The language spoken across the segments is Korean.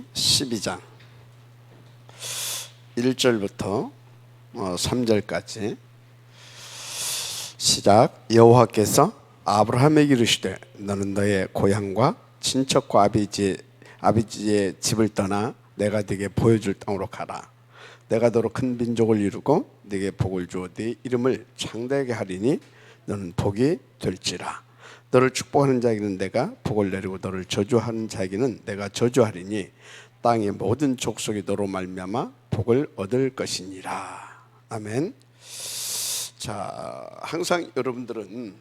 12장 1절부터 3절까지 시작. 여호와께서 아브라함에게 이르시되 너는 너의 고향과 친척과 아버지의 집을 떠나 내가 네게 보여줄 땅으로 가라. 내가 너로 큰 민족을 이루고 네게 복을 주어 네 이름을 창대하게 하리니 너는 복이 될지라. 너를 축복하는 자에게는 내가 복을 내리고 너를 저주하는 자에게는 내가 저주하리니 땅의 모든 족속이 너로 말미암아 복을 얻을 것이니라. 아멘. 자, 항상 여러분들은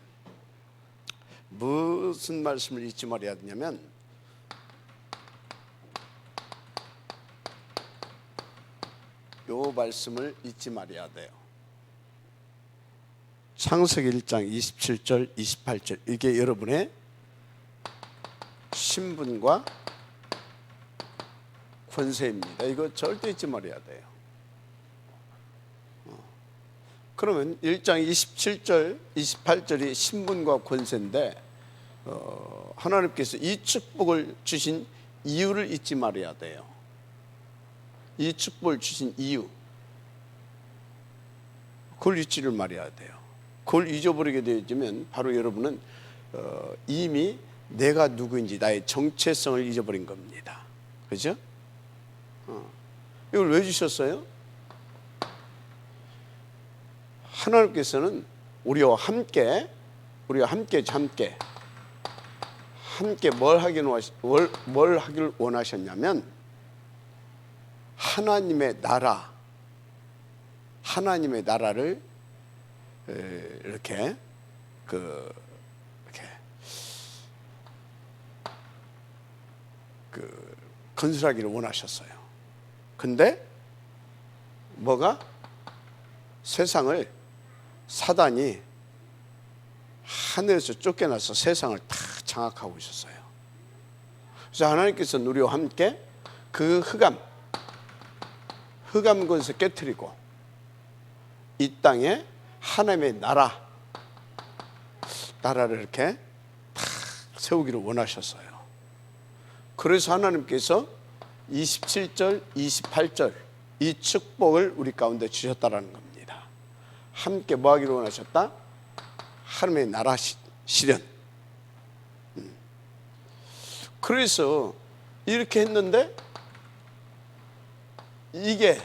무슨 말씀을 잊지 말아야 되냐면 요 말씀을 잊지 말아야 돼요. 창세기 1장 27절 28절 이게 여러분의 신분과 권세입니다. 이거 절대 잊지 말아야 돼요. 그러면 1장 27절 28절이 신분과 권세인데 하나님께서 이 축복을 주신 이유를 잊지 말아야 돼요. 이 축복을 주신 이유, 그걸 잊지를 말아야 돼요. 그걸 잊어버리게 되어지면 바로 여러분은 이미 내가 누구인지 나의 정체성을 잊어버린 겁니다. 그죠? 이걸 왜 주셨어요? 하나님께서는 우리와 함께 뭘 하길 원하셨냐면 하나님의 나라를 이렇게 건설하기를 원하셨어요. 근데 뭐가? 세상을 사단이 하늘에서 쫓겨나서 세상을 다 장악하고 있었어요. 그래서 하나님께서는 우리와 함께 그 흑암 권세 깨트리고 이 땅에 하나님의 나라를 이렇게 다 세우기를 원하셨어요. 그래서 하나님께서 27절, 28절 이 축복을 우리 가운데 주셨다라는 겁니다. 함께 뭐 하기를 원하셨다? 하나님의 나라 실현. 그래서 이렇게 했는데 이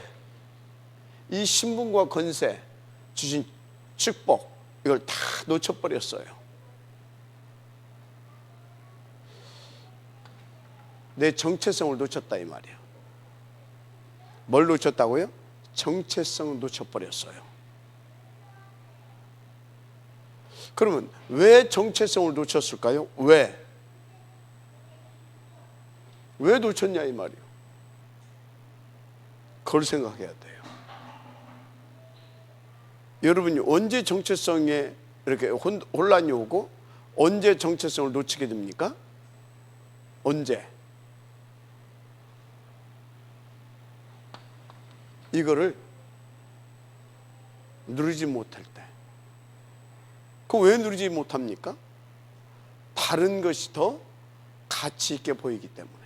신분과 권세 주신 축복 이걸 다 놓쳐버렸어요. 내 정체성을 놓쳤다 이 말이에요. 뭘 놓쳤다고요? 정체성을 놓쳐버렸어요. 그러면 왜 정체성을 놓쳤을까요? 왜 놓쳤냐 이 말이에요. 그걸 생각해야 돼요. 여러분이 언제 정체성에 이렇게 혼란이 오고 언제 정체성을 놓치게 됩니까? 언제? 이거를 누리지 못할 때. 그거 왜 누리지 못합니까? 다른 것이 더 가치 있게 보이기 때문에.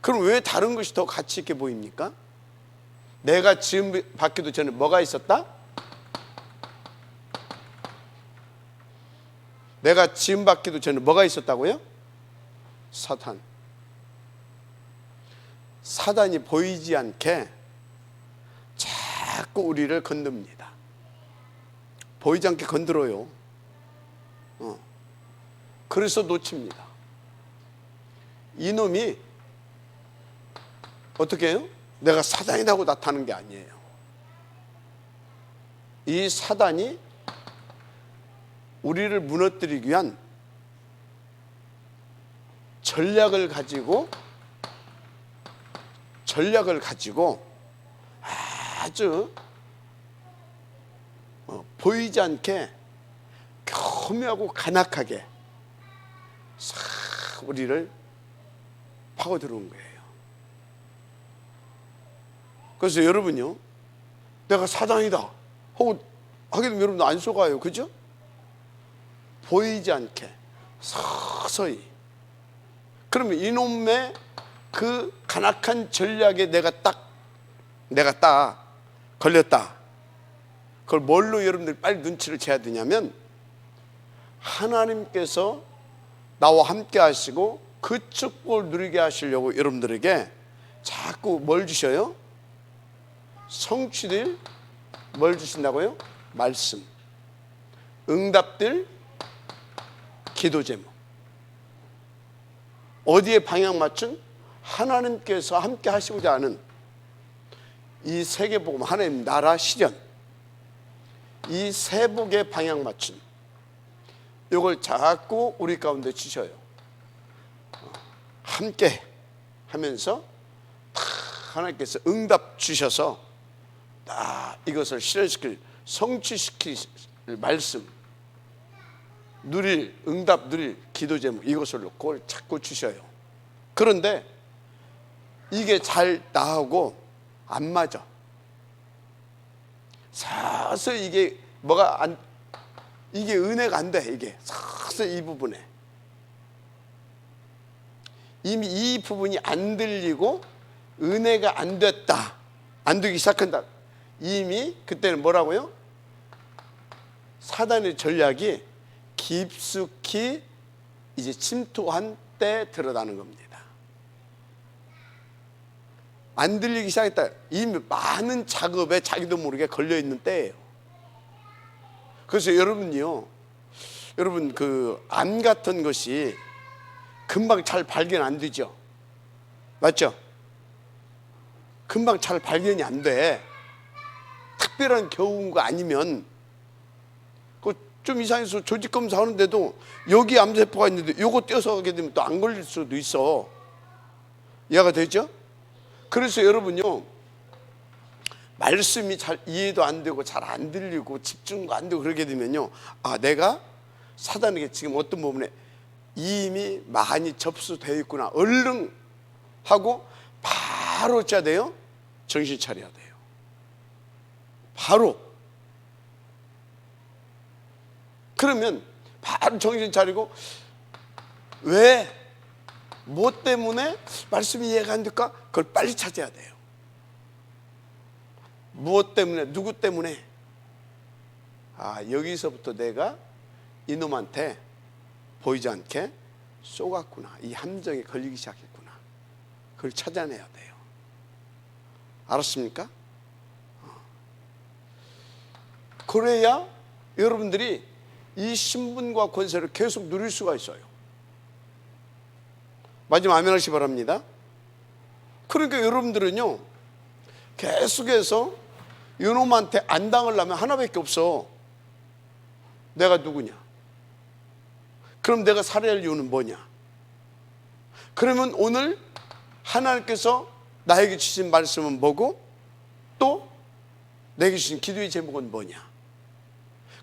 그럼 왜 다른 것이 더 가치 있게 보입니까? 내가 지음 받기도 전에 뭐가 있었다? 내가 지음 받기도 전에 뭐가 있었다고요? 사단이 보이지 않게 자꾸 우리를 건듭니다. 보이지 않게 건드려요. 그래서 놓칩니다. 이놈이 어떻게 해요? 내가 사단이라고 나타나는 게 아니에요. 이 사단이 우리를 무너뜨리기 위한 전략을 가지고 아주 보이지 않게 교묘하고 간악하게 싹 우리를 파고들어온 거예요. 그래서 여러분요, 내가 사단이다 하고 하게 되면 여러분 안 속아요. 그죠? 보이지 않게 서서히. 그러면 이놈의 그 간악한 전략에 내가 딱 걸렸다. 그걸 뭘로 여러분들이 빨리 눈치를 채야 되냐면, 하나님께서 나와 함께 하시고 그 축복을 누리게 하시려고 여러분들에게 자꾸 뭘 주셔요? 성취될 뭘 주신다고요? 말씀, 응답될 기도 제목. 어디에 방향 맞춘? 하나님께서 함께 하시고자 하는 이 세계복음, 하나님 나라 실현, 이 세복의 방향 맞춘 이걸 자꾸 우리 가운데 주셔요. 함께 하면서 하나님께서 응답 주셔서 이것을 실현시킬, 성취시킬 말씀, 누릴, 응답 누릴 기도 제목, 이것을 놓고 자꾸 주셔요. 그런데 이게 잘 나오고 안 맞아. 서서히 이게 이게 은혜가 안 돼. 이게 서서히 이 부분에 이미 이 부분이 안 들리고 은혜가 안 됐다, 안 되기 시작한다. 이미 그때는 뭐라고요? 사단의 전략이 깊숙이 이제 침투한 때 드러나는 겁니다. 안 들리기 시작했다. 이미 많은 작업에 자기도 모르게 걸려있는 때예요. 그래서 여러분요, 여러분 그 암 같은 것이 금방 잘 발견 안 되죠. 맞죠? 금방 잘 발견이 안 돼. 특별한 경우가 아니면 좀 이상해서 조직 검사하는데도 여기 암세포가 있는데 요거 떼어서 하게 되면 또 안 걸릴 수도 있어. 이해가 되죠? 그래서 여러분요, 말씀이 잘 이해도 안 되고 잘 안 들리고 집중도 안 되고 그러게 되면요, 내가 사단에게 지금 어떤 부분에 이미 많이 접수되어 있구나, 얼른 하고 바로 어찌해야 돼요? 정신 차려야 돼요. 바로. 그러면 바로 정신 차리고, 왜? 뭐 때문에 말씀이 이해가 안 될까? 그걸 빨리 찾아야 돼요. 무엇 때문에, 누구 때문에? 여기서부터 내가 이놈한테 보이지 않게 쏘갔구나, 이 함정에 걸리기 시작했구나. 그걸 찾아내야 돼요. 알았습니까? 그래야 여러분들이 이 신분과 권세를 계속 누릴 수가 있어요. 마지막 아멘 하시기 바랍니다. 그러니까 여러분들은요, 계속해서 이놈한테 안 당하려면 하나밖에 없어. 내가 누구냐? 그럼 내가 살아야 할 이유는 뭐냐? 그러면 오늘 하나님께서 나에게 주신 말씀은 뭐고, 또 내게 주신 기도의 제목은 뭐냐?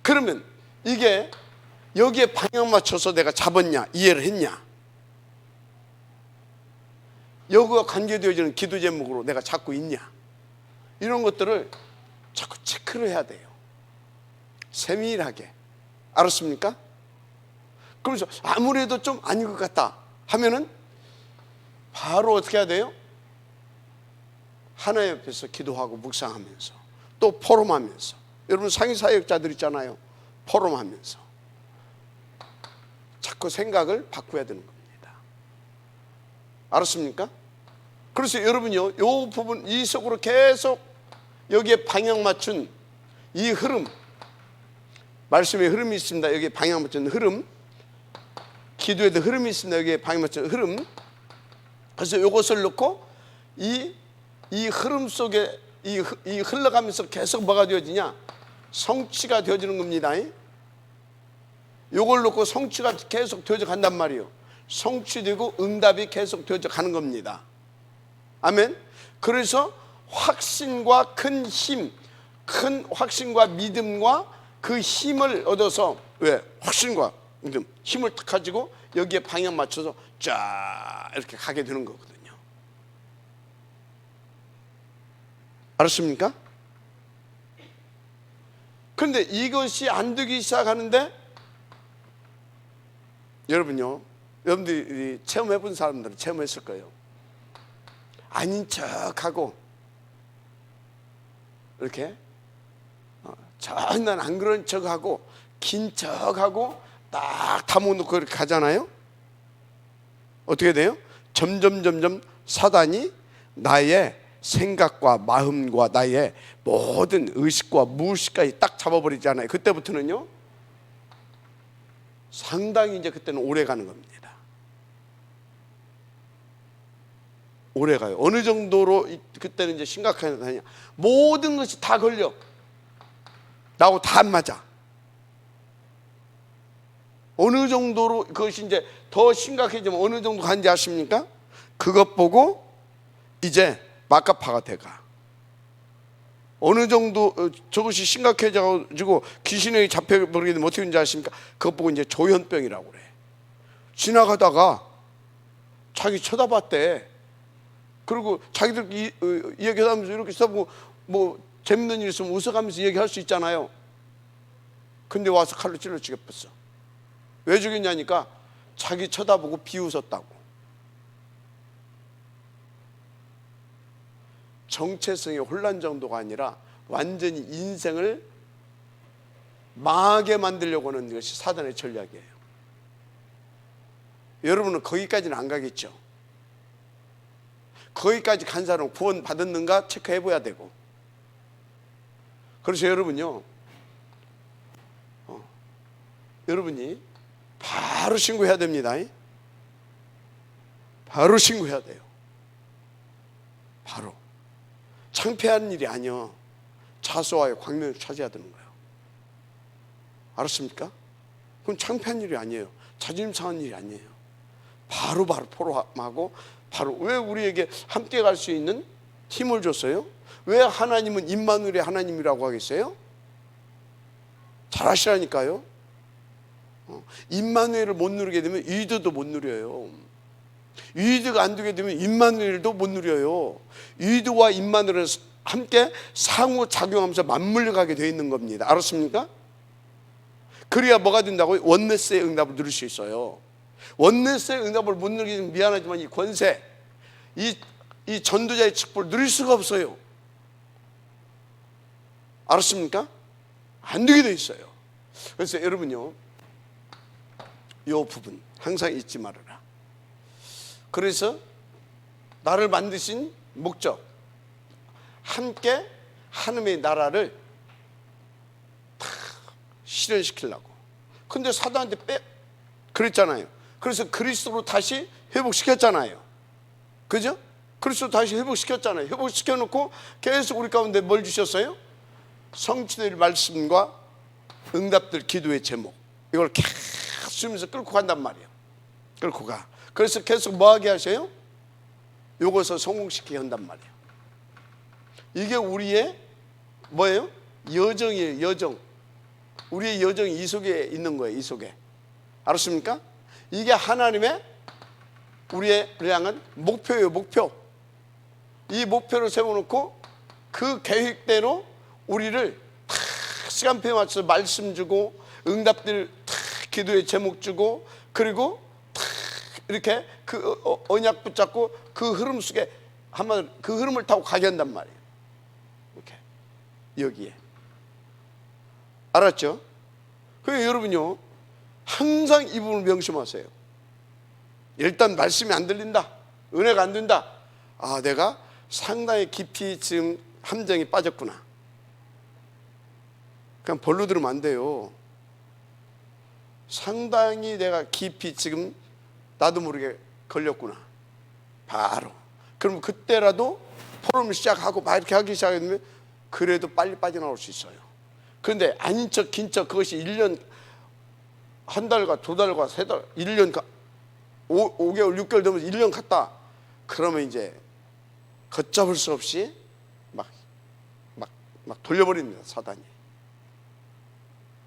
그러면 이게 여기에 방향 맞춰서 내가 잡았냐, 이해를 했냐, 여기와 관계되어지는 기도 제목으로 내가 잡고 있냐, 이런 것들을 자꾸 체크를 해야 돼요. 세밀하게. 알았습니까? 그러면서 아무래도 좀 아닌 것 같다 하면은 바로 어떻게 해야 돼요? 하나님 앞에서 기도하고 묵상하면서, 또 포럼하면서, 여러분 상위사역자들 있잖아요. 포럼하면서 자꾸 생각을 바꿔야 되는 겁니다. 알았습니까? 그래서 여러분요, 이 부분, 이 속으로 계속 여기에 방향 맞춘 이 흐름, 말씀의 흐름이 있습니다. 여기에 방향 맞춘 흐름, 기도에도 흐름이 있습니다. 여기에 방향 맞춘 흐름. 그래서 이것을 놓고 이 흐름 속에 이 흘러가면서 계속 뭐가 되어지냐? 성취가 되어지는 겁니다. 이걸 놓고 성취가 계속 되어져 간단 말이에요. 성취되고 응답이 계속 되어져 가는 겁니다. 아멘. 그래서 확신과 큰 힘, 큰 확신과 믿음과 그 힘을 얻어서, 왜? 확신과 믿음, 힘을 딱 가지고 여기에 방향 맞춰서 쫙 이렇게 가게 되는 거거든요. 알았습니까? 그런데 이것이 안 되기 시작하는데, 여러분요, 여러분들이 체험해 본 사람들은 체험했을 거예요. 아닌 척하고 이렇게 전혀 안 그런 척하고 긴 척하고 딱 담아놓고 이렇게 가잖아요. 어떻게 돼요? 점점 사단이 나의 생각과 마음과 나의 모든 의식과 무의식까지 딱 잡아버리잖아요. 그때부터는요 상당히 이제 그때는 오래 가는 겁니다. 오래 가요. 어느 정도로 그때는 이제 심각하냐, 모든 것이 다 걸려. 나하고 다 안 맞아. 어느 정도로 그것이 이제 더 심각해지면 어느 정도 간지 아십니까? 그것 보고 이제 막가파가 돼가. 어느 정도 저것이 심각해져가지고 귀신에게 잡혀버리게 되면 어떻게 되는지 아십니까? 그것 보고 이제 조현병이라고 그래. 지나가다가 자기 쳐다봤대. 그리고 자기들 얘기하면서 이렇게 써보고 뭐 재밌는 일 있으면 웃어가면서 얘기할 수 있잖아요. 근데 와서 칼로 찔러 죽였어. 왜 죽였냐니까 자기 쳐다보고 비웃었다고. 정체성의 혼란 정도가 아니라 완전히 인생을 망하게 만들려고 하는 것이 사단의 전략이에요. 여러분은 거기까지는 안 가겠죠. 거기까지 간 사람은 구원 받았는가 체크해 봐야 되고. 그래서 여러분요, 여러분이 바로 신고해야 됩니다. 바로 신고해야 돼요. 바로. 창피한 일이 아니요, 자소와의 광명을 차지해야 되는 거예요. 알았습니까? 그건 창피한 일이 아니에요. 자존심 상한 일이 아니에요. 바로 포럼하고 바로. 왜 우리에게 함께 갈 수 있는 힘을 줬어요? 왜 하나님은 임마누엘의 하나님이라고 하겠어요? 잘 아시라니까요. 임마누엘을 못 누리게 되면 유이드도 못 누려요. 유이드가 안 되게 되면 임마누엘도 못 누려요. 유이드와 임마누엘은 함께 상호작용하면서 맞물려 가게 되어 있는 겁니다. 알았습니까? 그래야 뭐가 된다고요? 원네스의 응답을 누릴 수 있어요. 원네스의 응답을 못 누리게 되면 미안하지만 이 권세, 이 전도자의 축복을 누릴 수가 없어요. 알았습니까? 안 되게 돼 있어요. 그래서 여러분요, 이 부분 항상 잊지 말아라. 그래서 나를 만드신 목적, 함께 하나님의 나라를 다 실현시키려고. 근데 사단한테 그랬잖아요. 그래서 그리스도로 다시 회복시켰잖아요. 그죠? 그리스도 다시 회복시켰잖아요. 회복시켜놓고 계속 우리 가운데 뭘 주셨어요? 성취될 말씀과 응답될 기도의 제목, 이걸 계속 쓰면서 끌고 간단 말이에요. 끌고 가. 그래서 계속 뭐하게 하세요? 요것을 성공시키게 한단 말이에요. 이게 우리의 뭐예요? 여정이에요. 여정. 우리의 여정이 이 속에 있는 거예요. 이 속에. 알았습니까? 이게 하나님의 우리의 향한 목표예요. 목표. 이 목표를 세워놓고 그 계획대로 우리를 탁 시간표에 맞춰서 말씀 주고, 응답들 탁 기도의 제목 주고, 그리고 탁 이렇게 그 언약 붙잡고 그 흐름 속에 한마디로 그 흐름을 타고 가게 한단 말이에요. 이렇게 여기에. 알았죠? 그러니까 여러분요, 항상 이 부분을 명심하세요. 일단 말씀이 안 들린다, 은혜가 안 된다, 아, 내가 상당히 깊이 지금 함정에 빠졌구나. 그냥 벌로 들으면 안 돼요. 상당히 내가 깊이 지금 나도 모르게 걸렸구나. 바로. 그럼 그때라도 포럼을 시작하고 막 이렇게 하기 시작하면 그래도 빨리 빠져나올 수 있어요. 그런데 아닌 척 긴 척 그것이 1년, 한 달과 두 달과 세 달, 1년, 5개월, 6개월 되면 1년 갔다. 그러면 이제 걷잡을 수 없이 막 돌려버립니다. 사단이.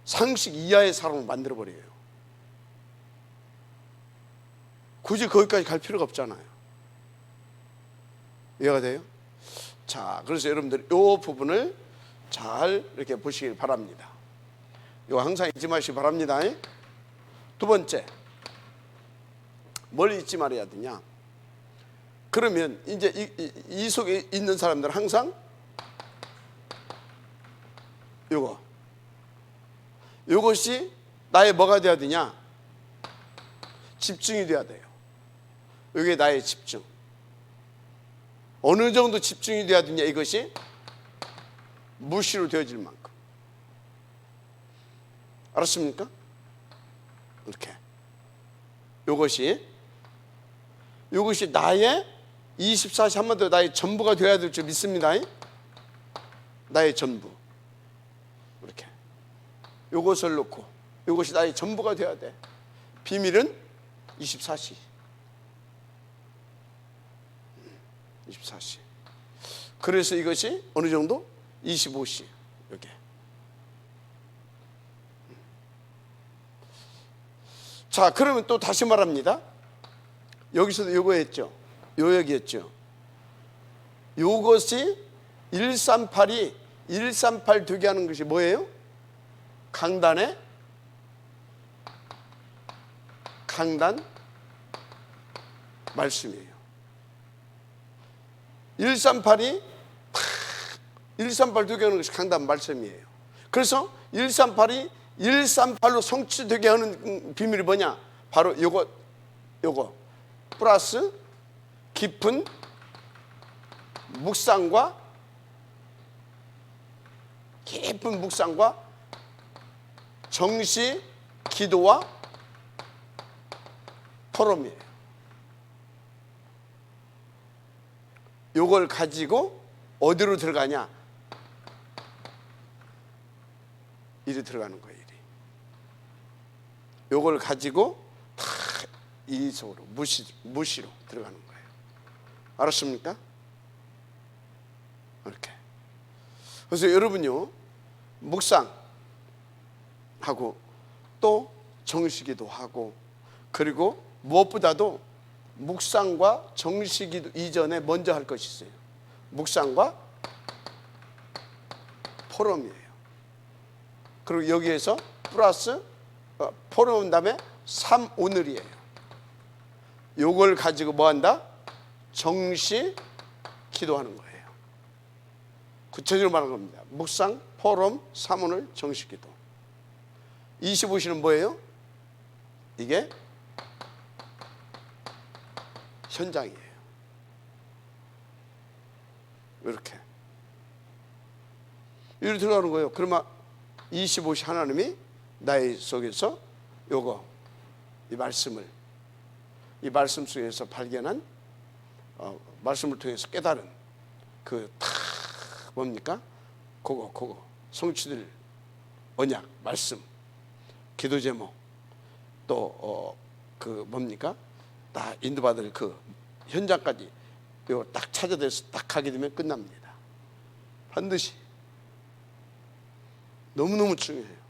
상식 이하의 사람을 만들어버려요. 굳이 거기까지 갈 필요가 없잖아요. 이해가 돼요? 자, 그래서 여러분들 이 부분을 잘 이렇게 보시길 바랍니다. 이거 항상 잊지 마시기 바랍니다. 두 번째, 뭘 잊지 말아야 되냐? 그러면 이제 이 속에 있는 사람들은 항상 요것이 나의 뭐가 돼야 되냐? 집중이 돼야 돼요. 이게 나의 집중. 어느 정도 집중이 돼야 되냐? 이것이 무시로 되어질 만큼. 알았습니까? 이렇게. 요것이 나의 24시 한마디로 나의 전부가 되어야 될 줄 믿습니다. 나의 전부. 이렇게. 요것을 놓고 요것이 나의 전부가 되어야 돼. 비밀은 24시. 24시. 그래서 이것이 어느 정도? 25시. 여기. 자, 그러면 또 다시 말합니다. 여기서도 요거 했죠. 요 얘기했죠. 요것이 138 되게 하는 것이 뭐예요? 강단 말씀이에요. 138 되게 하는 것이 강단 말씀이에요. 그래서 138이 138로 성취되게 하는 비밀이 뭐냐? 바로 요거 플러스 깊은 묵상과 정시 기도와 토론이에요. 요걸 가지고 어디로 들어가냐? 이리 들어가는 거예요. 이리. 요걸 가지고 다 이 속으로 무시로 들어가는 거예요. 알았습니까? 이렇게. 그래서 여러분요, 묵상하고 또 정시기도 하고, 그리고 무엇보다도 묵상과 정시기도 이전에 먼저 할 것이 있어요. 묵상과 포럼이에요. 그리고 여기에서 플러스 포럼 다음에 3오늘이에요. 요걸 가지고 뭐 한다? 정시 기도하는 거예요. 구체적으로 말하는 겁니다. 묵상, 포럼, 3오늘, 정시 기도. 25시는 뭐예요? 이게 현장이에요. 이렇게 들어가는 거예요. 그러면 25시 하나님이 나의 속에서 이 말씀 속에서 발견한 말씀을 통해서 깨달은 뭡니까? 그거 성취될 언약, 말씀, 기도 제목, 또 뭡니까? 다 인도받을 현장까지 이거 딱 찾아내서 딱 하게 되면 끝납니다. 반드시. 너무너무 중요해요.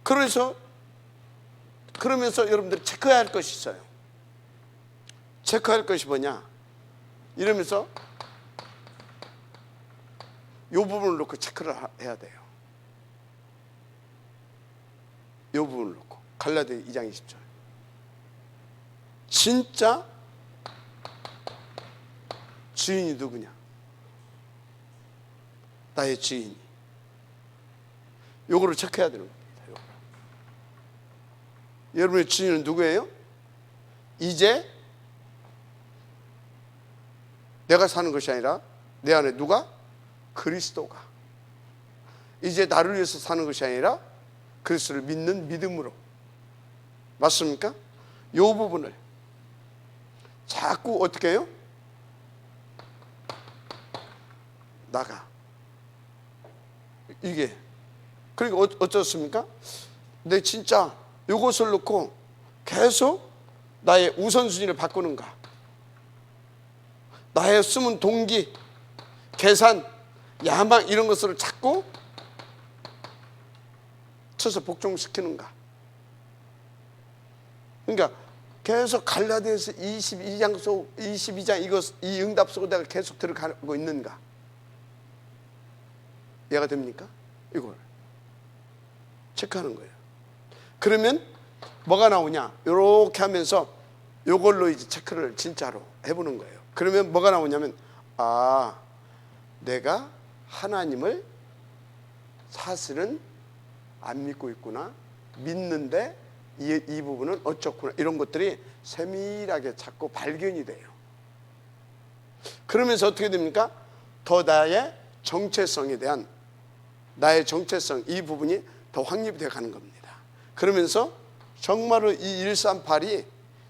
그러면서 여러분들이 체크해야 할 것이 있어요. 체크할 것이 뭐냐? 이러면서 이 부분을 놓고 체크를 해야 돼요. 이 부분을 놓고. 갈라디아 2장 20절. 진짜 주인이 누구냐? 나의 주인이. 요거를 체크해야 되는 겁니다. 여러분의 주인은 누구예요? 이제 내가 사는 것이 아니라 내 안에 누가? 그리스도가. 이제 나를 위해서 사는 것이 아니라 그리스도를 믿는 믿음으로. 맞습니까? 이 부분을 자꾸 어떻게 해요? 나가. 이게. 그러니까 어쩌습니까? 내 진짜 이것을 놓고 계속 나의 우선순위를 바꾸는가? 나의 숨은 동기, 계산, 야망 이런 것을 자꾸 쳐서 복종시키는가? 그러니까 계속 갈라디아서 22장 이 응답 속으로 내가 계속 들어가고 있는가? 이해가 됩니까? 이걸 체크하는 거예요. 그러면 뭐가 나오냐? 이렇게 하면서 요걸로 이제 체크를 진짜로 해보는 거예요. 그러면 뭐가 나오냐면, 아, 내가 하나님을 사실은 안 믿고 있구나, 믿는데 이 부분은 어쩌구나, 이런 것들이 세밀하게 자꾸 발견이 돼요. 그러면서 어떻게 됩니까? 더 나의 정체성에 대한, 나의 정체성, 이 부분이 더 확립이 되어 가는 겁니다. 그러면서 정말로 이 138이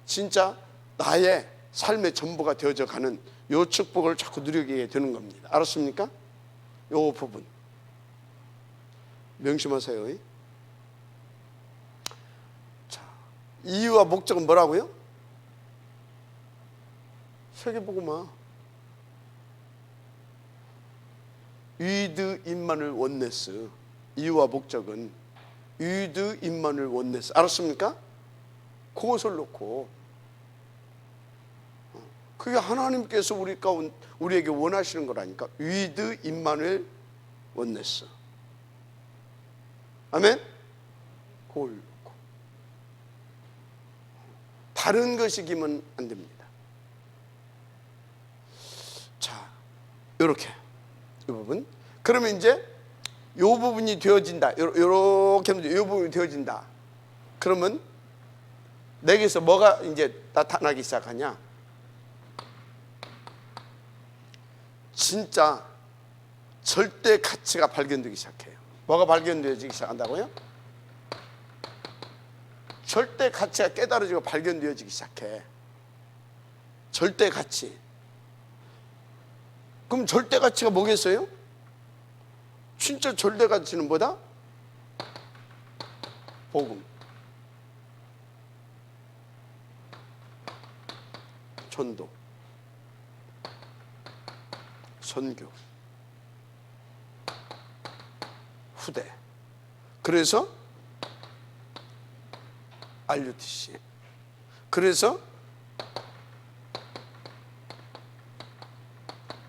진짜 나의 삶의 전부가 되어져 가는 요 축복을 자꾸 누리게 되는 겁니다. 알았습니까? 요 부분 명심하세요. 자, 이유와 목적은 뭐라고요? 세계복음화. 위드 임마누엘 원네스. 이유와 목적은 위드 임마누엘 원네스. 알았습니까? 그것을 놓고, 그게 하나님께서 우리에게 원하시는 거라니까. 위드 임마누엘 원네스. 아멘? 그걸 놓고 다른 것이 기면 안 됩니다. 자, 이렇게 이 부분. 그러면 이제 이 부분이 되어진다. 이렇게 하면 이 부분이 되어진다. 그러면 내게서 뭐가 이제 나타나기 시작하냐? 진짜 절대 가치가 발견되기 시작해요. 뭐가 발견되어지기 시작한다고요? 절대 가치가 깨달아지고 발견되어지기 시작해. 절대 가치. 그럼 절대 가치가 뭐겠어요? 진짜 절대 가치는 뭐다? 복음, 전도, 선교, 후대. 그래서 RUTC. 그래서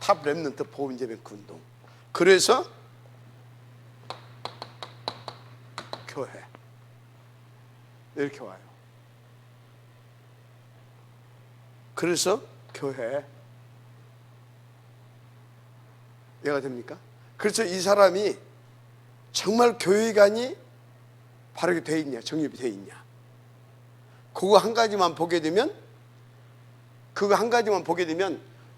탑 렘넌트 보험제뱅크 운동. 그래서 교회. 이렇게 와요. 그래서 교회. 이해가 됩니까? 그래서 이 사람이 정말 교회관이 바르게 돼 있냐, 정립이 돼 있냐, 그거 한 가지만 보게 되면,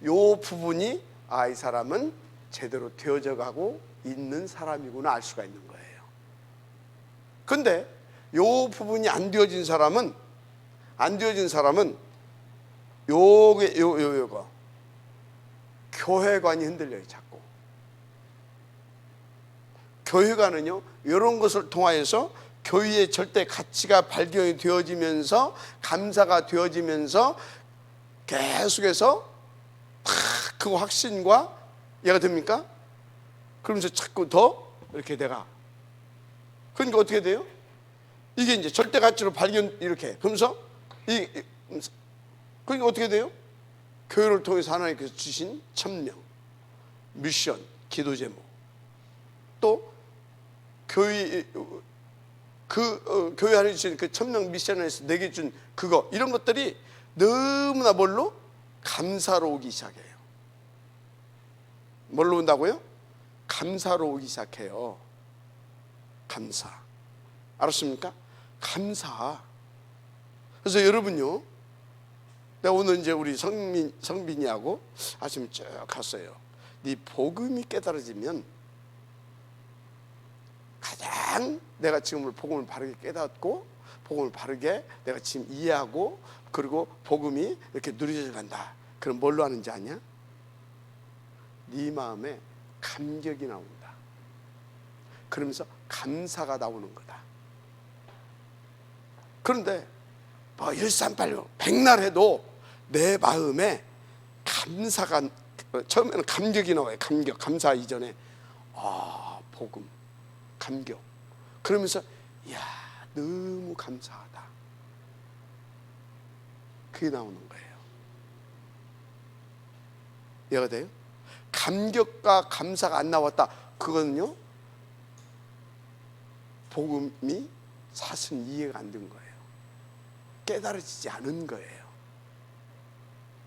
요 부분이, 아, 이 사람은 제대로 되어져 가고 있는 사람이구나 알 수가 있는 거예요. 근데 요 부분이 안 되어진 사람은 요거 교회관이 흔들려요. 자꾸 교회관은요, 이런 것을 통하여서 교회의 절대 가치가 발견이 되어지면서, 감사가 되어지면서 계속해서 그 확신과, 이해가 됩니까? 그러면서 자꾸 더 이렇게 내가, 그러니까 어떻게 돼요? 이게 이제 절대 가치로 발견, 이렇게 그러면서 그러니까 어떻게 돼요? 교회를 통해서 하나님께서 주신 천명, 미션, 기도 제목, 또 교회 교회 안에 주신 그 천명 미션에서 내게 준 그거, 이런 것들이 너무나 뭘로? 감사로 오기 시작해요. 뭘로 온다고요? 감사로 오기 시작해요. 감사. 알았습니까? 감사. 그래서 여러분요, 내가 오늘 이제 우리 성빈이하고 아침에 쭉 갔어요. 네 복음이 깨달아지면, 가장 내가 지금 복음을 바르게 깨닫고, 복음을 바르게 내가 지금 이해하고, 그리고 복음이 이렇게 누려져 간다. 그럼 뭘로 하는지 아냐? 네 마음에 감격이 나온다. 그러면서 감사가 나오는 거다. 그런데 뭐 1386 백날 해도 내 마음에 감사가, 처음에는 감격이 나와요. 감격, 감사 이전에 복음, 감격. 그러면서 이야, 너무 감사하다. 그게 나오는 거예요. 이해가 돼요? 감격과 감사가 안 나왔다. 그거는요, 복음이 사실 이해가 안 된 거예요. 깨달아지지 않은 거예요.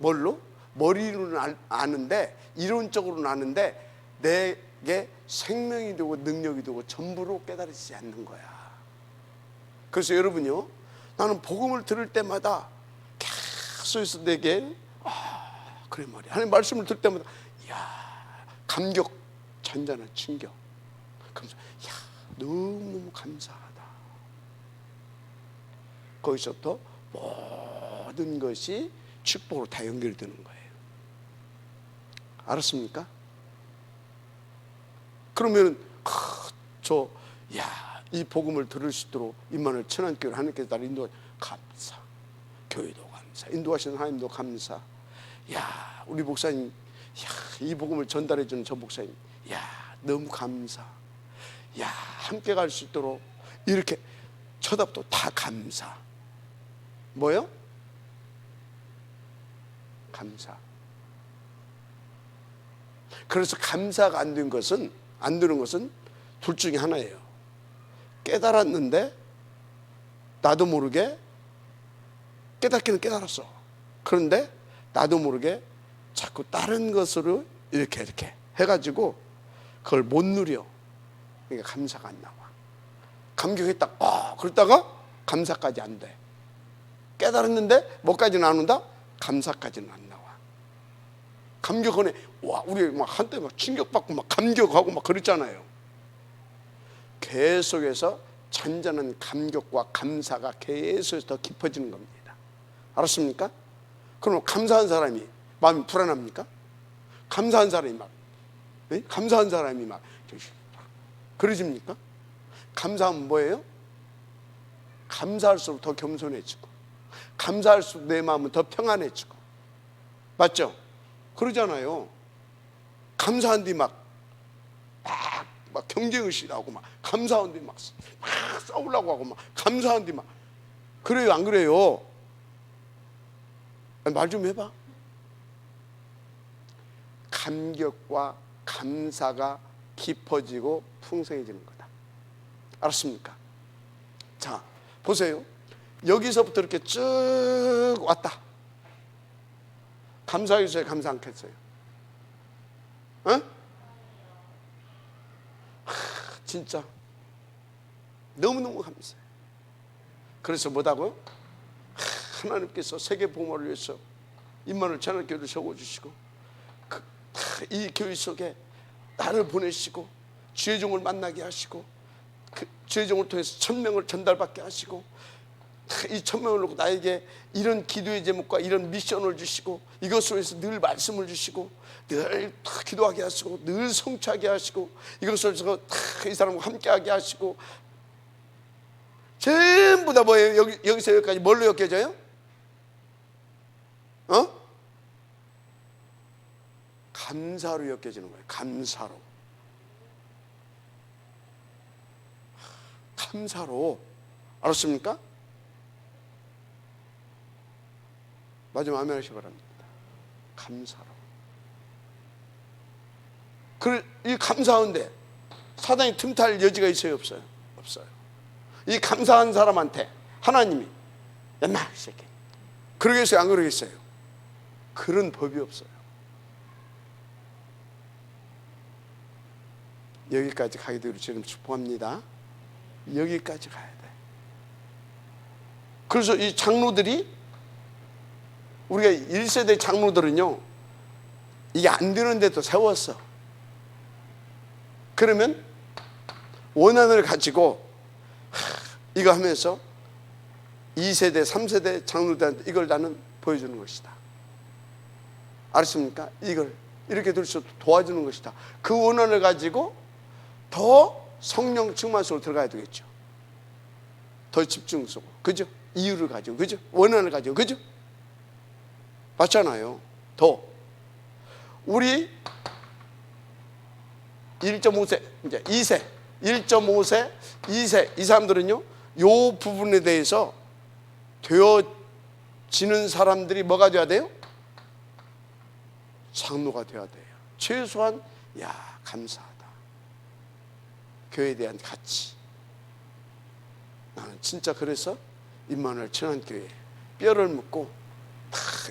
뭘로? 머리로는 아는데, 이론적으로는 아는데 내게 생명이 되고 능력이 되고 전부로 깨달아지지 않는 거야. 그래서 여러분요, 나는 복음을 들을 때마다 계속해서 내게 그래 말이야, 하나님 말씀을 들을 때마다 이야, 감격, 잔잔한 충격. 그러면서 이야, 너무너무 감사하다. 거기서부터 모든 것이 축복으로 다 연결되는 거예요. 알았습니까? 그러면 이 복음을 들을 수 있도록 임마누엘 천안교회를 하나님께서 나를 인도하, 감사. 교회도 감사, 인도하시는 하나님도 감사. 야, 우리 목사님, 야, 이 복음을 전달해 주는 저 목사님, 야, 너무 감사. 야, 함께 갈 수 있도록 이렇게 쳐다도 다 감사. 뭐요? 감사. 그래서 감사가 안 되는 것은 둘 중에 하나예요. 깨달았는데 나도 모르게, 깨닫기는 깨달았어. 그런데 나도 모르게 자꾸 다른 것으로 이렇게 해가지고 그걸 못 누려. 그러니까 감사가 안 나와. 감격했다, 그러다가 감사까지 안 돼. 깨달았는데 뭐까지는 안 온다? 감사까지는 안 나와. 감격하네. 와, 우리 막 한때 막 충격받고 막 감격하고 막 그랬잖아요. 계속해서 잔잔한 감격과 감사가 계속해서 더 깊어지는 겁니다. 알았습니까? 그럼 감사한 사람이 마음이 불안합니까? 감사한 사람이 막, 네? 감사한 사람이 막 그러십니까? 감사하면 뭐예요? 감사할수록 더 겸손해지고, 감사할수록 내 마음은 더 평안해지고, 맞죠? 그러잖아요. 감사한 뒤 막 경쟁의식이 나오고, 막 감사한 뒤 막 싸우려고 하고, 막 감사한 뒤 막, 그래요 안 그래요? 말 좀 해봐. 감격과 감사가 깊어지고 풍성해지는 거다. 알았습니까? 자, 보세요. 여기서부터 이렇게 쭉 왔다. 감사하겠어요? 감사 않겠어요? 진짜 너무너무 감사해요. 그래서 뭐다고요? 하나님께서 세계 복음을 위해서 임마누엘 천안교회를 세워주시고, 이 교회 속에 나를 보내시고 주의 종을 만나게 하시고, 그 주의 종을 통해서 1000명을 전달받게 하시고, 이 1000명을 놓고 나에게 이런 기도의 제목과 이런 미션을 주시고, 이것을 위해서 늘 말씀을 주시고, 늘 기도하게 하시고, 늘 성취하게 하시고, 이것을 위해서 이 사람과 함께하게 하시고, 전부 다 뭐예요? 여기서 여기까지 뭘로 엮여져요? 감사로 엮여지는 거예요. 감사로. 감사로. 알았습니까? 마지막 아멘 하시기 바랍니다. 감사로. 이 감사한데 사단이 틈탈 여지가 있어요? 없어요? 없어요. 이 감사한 사람한테 하나님이 야, 이 새끼, 그러겠어요? 안 그러겠어요? 그런 법이 없어요. 여기까지 가게 되기를 지금 축복합니다. 여기까지 가야 돼. 그래서 이 장로들이, 우리가 1세대 장로들은요, 이게 안 되는데도 세웠어. 그러면 원한을 가지고 이거 하면서 2세대, 3세대 장로들한테 이걸 나는 보여주는 것이다. 알았습니까? 이걸 이렇게 될 수 있도록 도와주는 것이다. 그 원한을 가지고 더 성령 충만 속으로 들어가야 되겠죠. 더 집중 속으로. 그죠? 이유를 가지고. 그죠? 원한을 가지고. 그죠? 맞잖아요. 더. 우리 1.5세, 이제 2세, 1.5세, 2세, 이 사람들은요, 요 부분에 대해서 되어지는 사람들이 뭐가 돼야 돼요? 장로가 돼야 돼요. 최소한, 야, 감사하다. 교회에 대한 가치. 나는 진짜 그래서 임마누엘 천안교회에 뼈를 묻고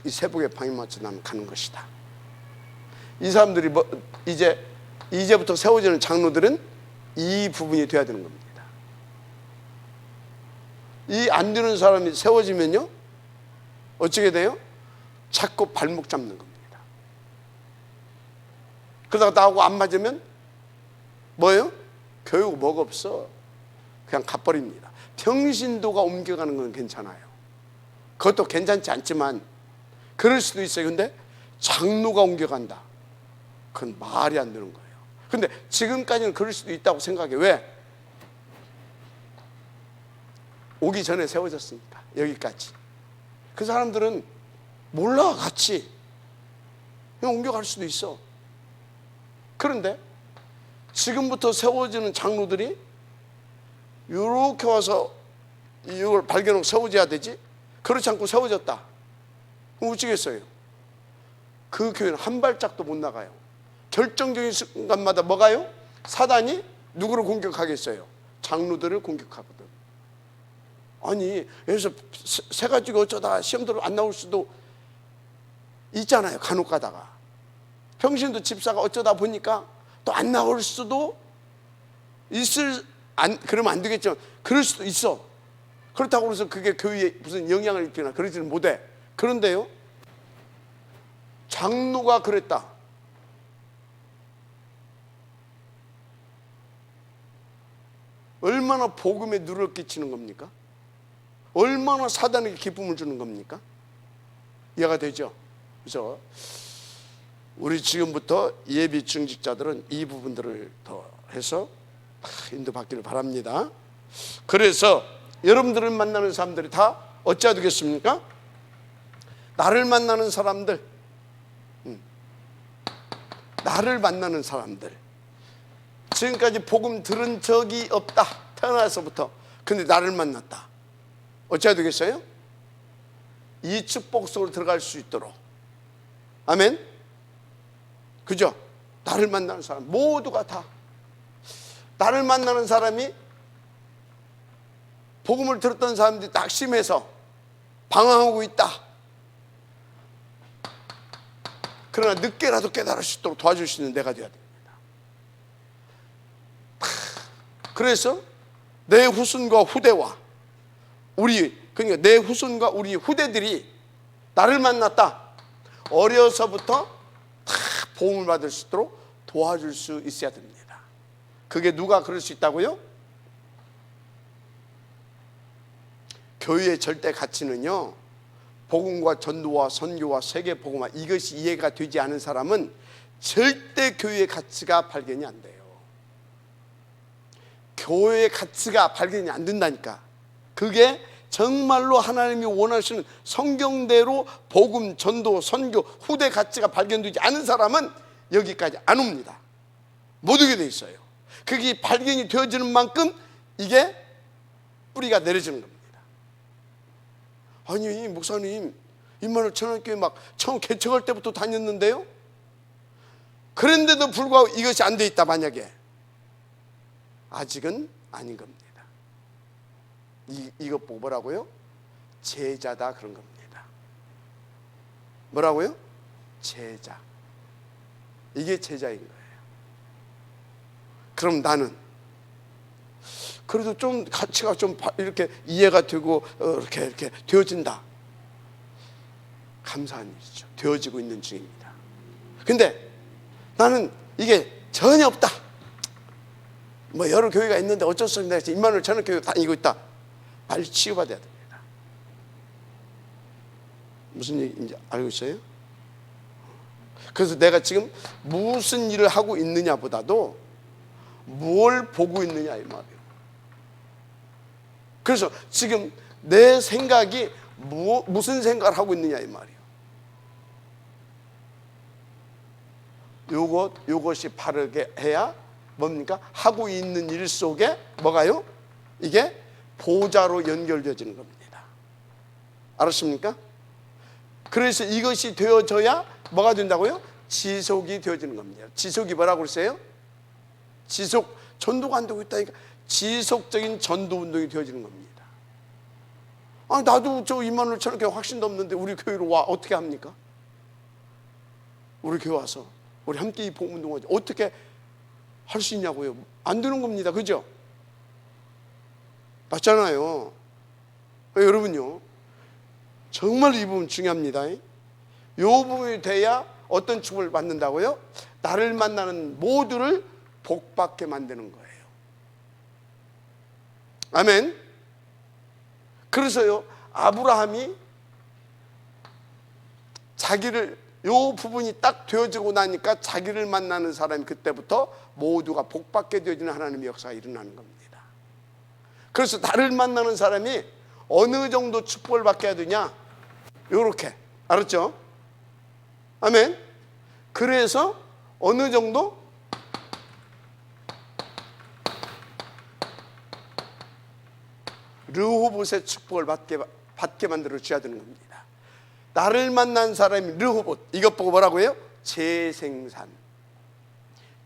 이 세복의 방에 맞춰 나는 가는 것이다. 이 사람들이 이제부터 세워지는 장로들은 이 부분이 돼야 되는 겁니다. 이 안 되는 사람이 세워지면요, 어떻게 돼요? 자꾸 발목 잡는 겁니다. 그러다가 나하고 안 맞으면 뭐예요? 교육 뭐가 없어. 그냥 가버립니다. 평신도가 옮겨가는 건 괜찮아요. 그것도 괜찮지 않지만 그럴 수도 있어요. 근데 장로가 옮겨간다, 그건 말이 안 되는 거예요. 근데 지금까지는 그럴 수도 있다고 생각해. 왜? 오기 전에 세워졌으니까. 여기까지. 그 사람들은 몰라, 같이 그냥 옮겨갈 수도 있어. 그런데 지금부터 세워지는 장로들이 이렇게 와서 이걸 발견하고 세워져야 되지, 그렇지 않고 세워졌다, 그럼 어찌겠어요? 그 교회는 한 발짝도 못 나가요. 결정적인 순간마다 뭐가요? 사단이 누구를 공격하겠어요? 장로들을 공격하거든. 아니, 여기서 세 가지가 어쩌다 시험대로 안 나올 수도 있잖아요. 간혹 가다가 평신도 집사가 어쩌다 보니까 또 안 나올 수도 그러면 안 되겠죠. 그럴 수도 있어. 그렇다고 해서 그게 교회에 무슨 영향을 입히나 그러지는 못해. 그런데요, 장로가 그랬다. 얼마나 복음에 누를 끼치는 겁니까? 얼마나 사단에게 기쁨을 주는 겁니까? 이해가 되죠? 그래서 우리 지금부터 예비 중직자들은 이 부분들을 더 해서 인도받기를 바랍니다. 그래서 여러분들을 만나는 사람들이 다 어찌해야 되겠습니까? 나를 만나는 사람들, 나를 만나는 사람들, 지금까지 복음 들은 적이 없다, 태어나서부터. 근데 나를 만났다. 어찌해야 되겠어요? 이 축복 속으로 들어갈 수 있도록. 아멘? 그죠? 나를 만나는 사람 모두가 다, 나를 만나는 사람이 복음을 들었던 사람들이 낙심해서 방황하고 있다. 그러나 늦게라도 깨달을 수 있도록 도와줄 수 있는 내가 되어야 됩니다. 그래서 내 후손과 후대와 그러니까 내 후손과 우리 후대들이 나를 만났다. 어려서부터 다 보험을 받을 수 있도록 도와줄 수 있어야 됩니다. 그게 누가 그럴 수 있다고요? 교회의 절대 가치는요, 복음과 전도와 선교와 세계 복음화, 이것이 이해가 되지 않은 사람은 절대 교회의 가치가 발견이 안 돼요. 교회의 가치가 발견이 안 된다니까. 그게 정말로 하나님이 원하시는 성경대로 복음, 전도, 선교, 후대 가치가 발견되지 않은 사람은 여기까지 안 옵니다. 못 오게 돼 있어요. 그게 발견이 되어지는 만큼 이게 뿌리가 내려지는 겁니다. 아니, 목사님, 임마누엘 천안교회 막 처음 개척할 때부터 다녔는데요, 그런데도 불구하고 이것이 안 돼 있다. 만약에 아직은 아닌 겁니다. 이것 보고 뭐라고요? 제자다, 그런 겁니다. 뭐라고요? 제자. 이게 제자인 거예요. 그럼 나는 그래도 좀 가치가 좀 이렇게 이해가 되고 이렇게 되어진다. 감사한 일이죠. 되어지고 있는 중입니다. 근데 나는 이게 전혀 없다. 뭐 여러 교회가 있는데 어쩔 수 없는데 임마누엘 천안교회 다니고 있다. 빨리 치유받아야 됩니다. 무슨 얘기인지 알고 있어요? 그래서 내가 지금 무슨 일을 하고 있느냐보다도 뭘 보고 있느냐, 이 말이에요. 그래서 지금 내 생각이 무슨 생각을 하고 있느냐, 이 말이에요. 요것이 바르게 해야 뭡니까? 하고 있는 일 속에 뭐가요? 이게 보좌로 연결되어지는 겁니다. 알았습니까? 그래서 이것이 되어져야 뭐가 된다고요? 지속이 되어지는 겁니다. 지속이 뭐라고 그랬어요? 지속, 전도가 안 되고 있다니까 지속적인 전도 운동이 되어지는 겁니다. 아, 나도 저 이만을 저렇게 확신도 없는데 우리 교회로 와. 어떻게 합니까? 우리 교회 와서 우리 함께 이 복음운동을 어떻게 할 수 있냐고요? 안 되는 겁니다. 그죠? 맞잖아요. 여러분요, 정말 이 부분 중요합니다. 이 부분이 돼야 어떤 축복을 받는다고요? 나를 만나는 모두를 복받게 만드는 거예요. 아멘. 그래서요, 아브라함이 자기를, 요 부분이 딱 되어지고 나니까 자기를 만나는 사람이 그때부터 모두가 복받게 되어지는 하나님의 역사가 일어나는 겁니다. 그래서 나를 만나는 사람이 어느 정도 축복을 받게 해야 되냐? 요렇게. 알았죠? 아멘. 그래서 어느 정도? 르호봇의 축복을 받게 만들어 줘야 되는 겁니다. 나를 만난 사람이 르호봇, 이것 보고 뭐라고 해요? 재생산,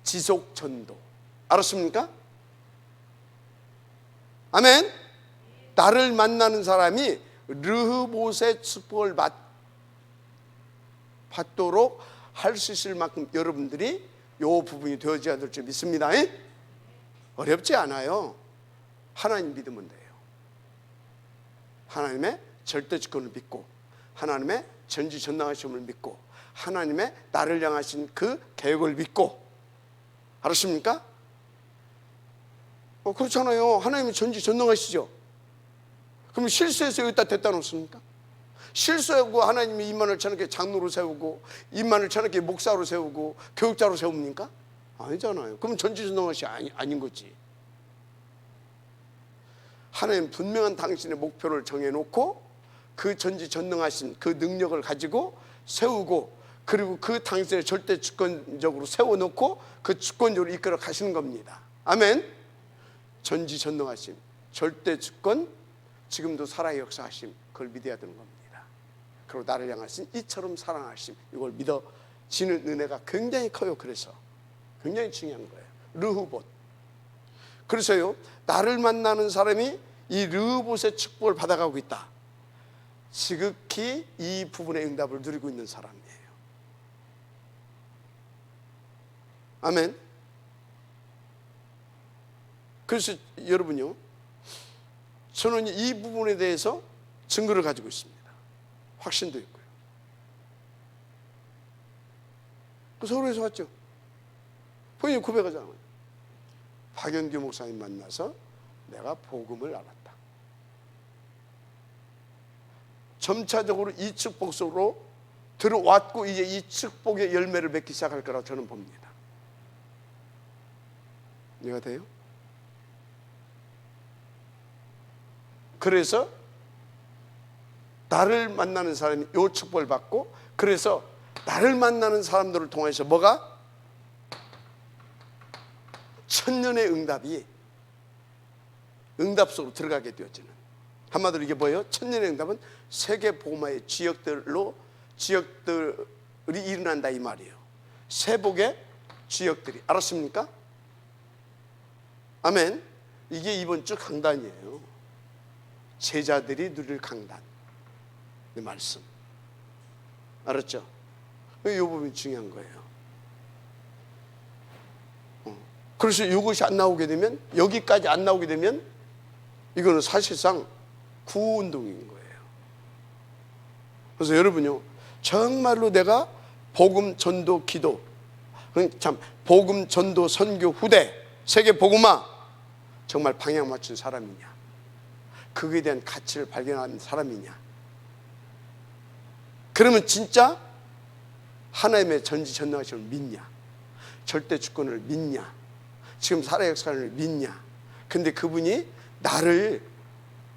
지속전도. 알았습니까? 아멘. 나를 만나는 사람이 르호봇의 축복을 받도록 할 수 있을 만큼 여러분들이 이 부분이 되어져야 될 줄 믿습니다. 어렵지 않아요. 하나님 믿으면 돼요. 하나님의 절대 주권을 믿고, 하나님의 전지전능하심을 믿고, 하나님의 나를 향하신 그 계획을 믿고. 알았습니까? 그렇잖아요. 하나님이 전지전능하시죠. 그럼 실수해서 여기다 됐다 놓습니까? 실수하고 하나님이 임만을 저렇게 장로로 세우고, 임만을 저렇게 목사로 세우고, 교육자로 세웁니까? 아니잖아요. 그럼 전지전능하시 아닌 거지. 하나님 분명한 당신의 목표를 정해놓고 그 전지전능하신 그 능력을 가지고 세우고, 그리고 그 당신의 절대 주권적으로 세워놓고 그 주권적으로 이끌어 가시는 겁니다. 아멘. 전지전능하심, 절대 주권, 지금도 살아 역사하심, 그걸 믿어야 되는 겁니다. 그리고 나를 향하신 이처럼 사랑하심, 이걸 믿어지는 은혜가 굉장히 커요. 그래서 굉장히 중요한 거예요. 르호봇. 그래서요, 나를 만나는 사람이 이 르호봇의 축복을 받아가고 있다. 지극히 이 부분의 응답을 누리고 있는 사람이에요. 아멘. 그래서 여러분요, 저는 이 부분에 대해서 증거를 가지고 있습니다. 확신도 있고요. 서울에서 왔죠. 본인이 고백하잖아요. 박연규 목사님 만나서 내가 복음을 알았다. 점차적으로 이 축복 속으로 들어왔고, 이제 이 축복의 열매를 맺기 시작할 거라고 저는 봅니다. 이해가 돼요? 그래서 나를 만나는 사람이 이 축복을 받고, 그래서 나를 만나는 사람들을 통해서 뭐가? 천년의 응답이 응답 속으로 들어가게 되어지는, 한마디로 이게 뭐예요? 천년의 응답은 세계 복음화의 지역들이 일어난다 이 말이에요. 세복의 지역들이. 알았습니까? 아멘. 이게 이번 주 강단이에요. 제자들이 누릴 강단, 이 말씀. 알았죠? 이 부분이 중요한 거예요. 그래서 이것이 안 나오게 되면, 여기까지 안 나오게 되면 이거는 사실상 구운동인 거예요. 그래서 여러분요, 정말로 내가 복음 전도 기도, 참 복음 전도 선교 후대 세계 복음화 정말 방향 맞춘 사람이냐, 그거에 대한 가치를 발견한 사람이냐, 그러면 진짜 하나님의 전지전능하심을 믿냐, 절대 주권을 믿냐, 지금 살아 역사를 믿냐. 근데 그분이 나를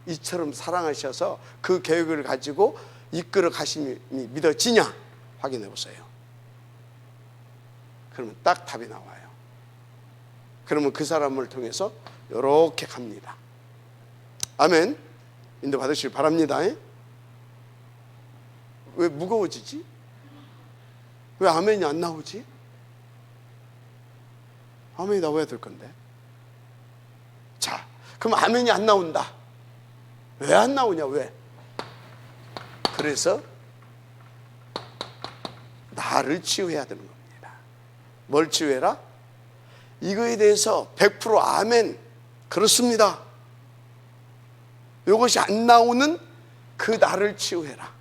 이처럼 사랑하셔서 그 계획을 가지고 이끌어 가심이 믿어지냐 확인해 보세요. 그러면 딱 답이 나와요. 그러면 그 사람을 통해서 이렇게 갑니다. 아멘. 인도 받으시길 바랍니다. 왜 무거워지지? 왜 아멘이 안 나오지? 아멘이 나와야 될 건데. 자, 그럼 아멘이 안 나온다. 왜 안 나오냐? 왜? 그래서 나를 치유해야 되는 겁니다. 뭘 치유해라? 이거에 대해서 100% 아멘, 그렇습니다. 이것이 안 나오는 그 나를 치유해라.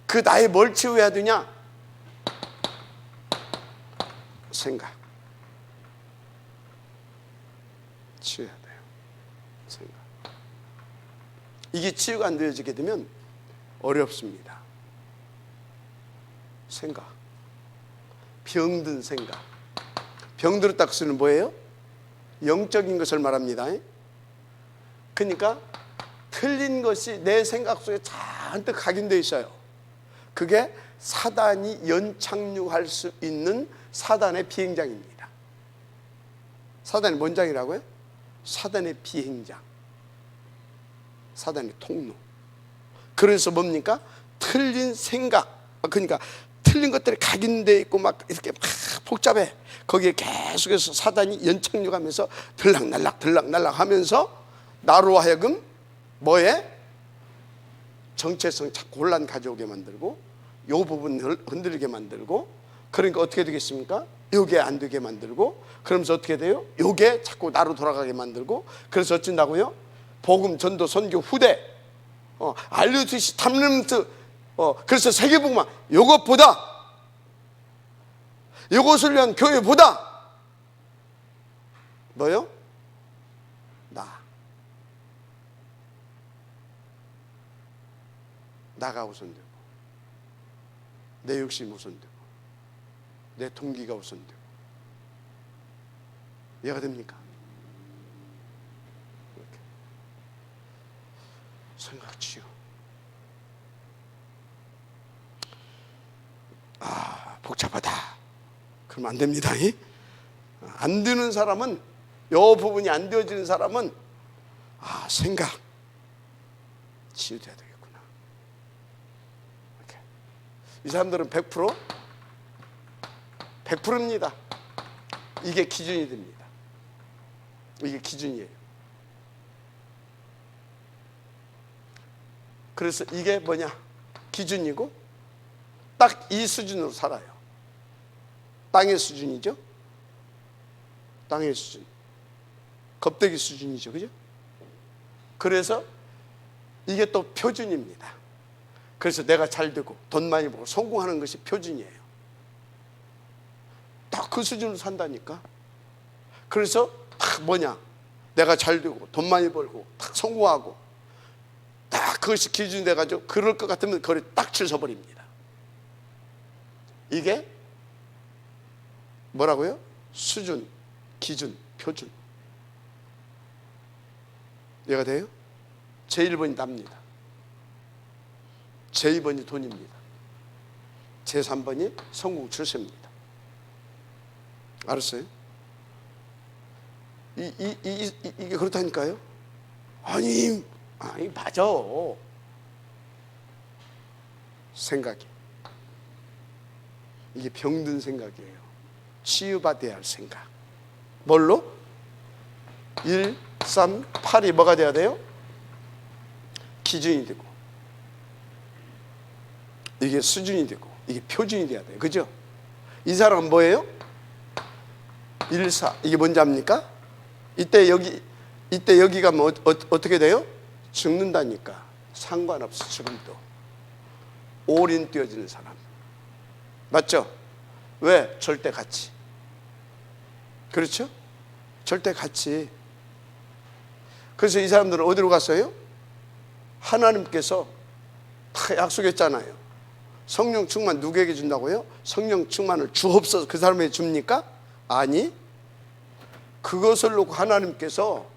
그 나의 뭘 치유해야 되냐? 생각. 치유해야 돼요. 생각. 이게 치유가 안 되어지게 되면 어렵습니다. 생각. 병든 생각. 병들었다 그 소리는 뭐예요? 영적인 것을 말합니다. 그러니까 틀린 것이 내 생각 속에 잔뜩 각인되어 있어요. 그게 사단이 연착륙할 수 있는 사단의 비행장입니다. 사단이 뭔 장이라고요? 사단의 비행장, 사단의 통로. 그래서 뭡니까? 틀린 생각, 그러니까 틀린 것들이 각인되어 있고 막 이렇게 막 복잡해. 거기에 계속해서 사단이 연착륙하면서 들락날락 하면서 나로 하여금 뭐에? 정체성 자꾸 혼란 가져오게 만들고 요 부분 흔들리게 만들고, 그러니까 어떻게 되겠습니까? 요게 안 되게 만들고, 그러면서 어떻게 돼요? 요게 자꾸 나로 돌아가게 만들고, 그래서 어쩐다고요? 복음, 전도, 선교, 후대, 알려주시, 탐름트, 그래서 세계복음화, 요것보다, 요것을 위한 교회보다 뭐요? 나가 우선되고, 내 욕심 우선되고, 내 동기가 우선되고. 이해가 됩니까? 이렇게. 생각 치유. 복잡하다. 그럼 안 됩니다. 안 되는 사람은, 요 부분이 안 되어지는 사람은 생각 치유돼야 되겠구나. 이렇게. 이 사람들은 100%입니다. 이게 기준이 됩니다. 이게 기준이에요. 그래서 이게 뭐냐? 기준이고 딱 이 수준으로 살아요. 땅의 수준이죠. 땅의 수준. 겁대기 수준이죠. 그죠? 그래서 이게 또 표준입니다. 그래서 내가 잘 되고 돈 많이 벌고 성공하는 것이 표준이에요. 딱 그 수준으로 산다니까. 그래서 딱 뭐냐? 내가 잘 되고 돈 많이 벌고 딱 성공하고 딱 그것이 기준이 돼가지고 그럴 것 같으면 그걸 딱 쳐서버립니다. 이게 뭐라고요? 수준, 기준, 표준. 이해가 돼요? 제1번이 납니다. 제2번이 돈입니다. 제3번이 성공 출세입니다. 알았어요? 이게 그렇다니까요? 아니 맞아. 생각이. 이게 병든 생각이에요. 치유받아야 할 생각. 뭘로? 1, 3, 8이 뭐가 돼야 돼요? 기준이 되고, 이게 수준이 되고, 이게 표준이 돼야 돼요. 그죠? 이 사람은 뭐예요? 1, 4. 이게 뭔지 압니까? 이때 여기가 뭐 어떻게 돼요? 죽는다니까. 상관없어. 죽음도 올인 뛰어지는 사람. 맞죠? 왜? 절대 가치. 그렇죠? 절대 가치. 그래서 이 사람들은 어디로 갔어요? 하나님께서 다 약속했잖아요. 성령 충만 누구에게 준다고요? 성령 충만을 주옵소서. 그 사람에게 줍니까? 아니, 그것을 놓고 하나님께서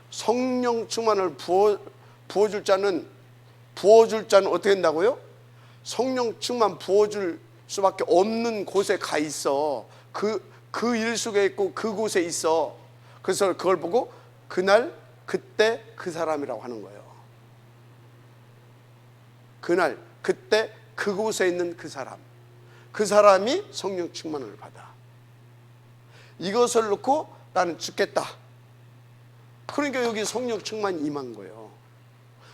성령 충만을 부어줄 자는 어떻게 된다고요? 성령 충만 부어줄 수밖에 없는 곳에 가 있어. 그 일 속에 있고 그곳에 있어. 그래서 그걸 보고 그날 그때 그 사람이라고 하는 거예요. 그날 그때 그곳에 있는 그 사람, 그 사람이 성령 충만을 받아. 이것을 놓고 나는 죽겠다. 그러니까 여기 성령 충만이 임한 거예요.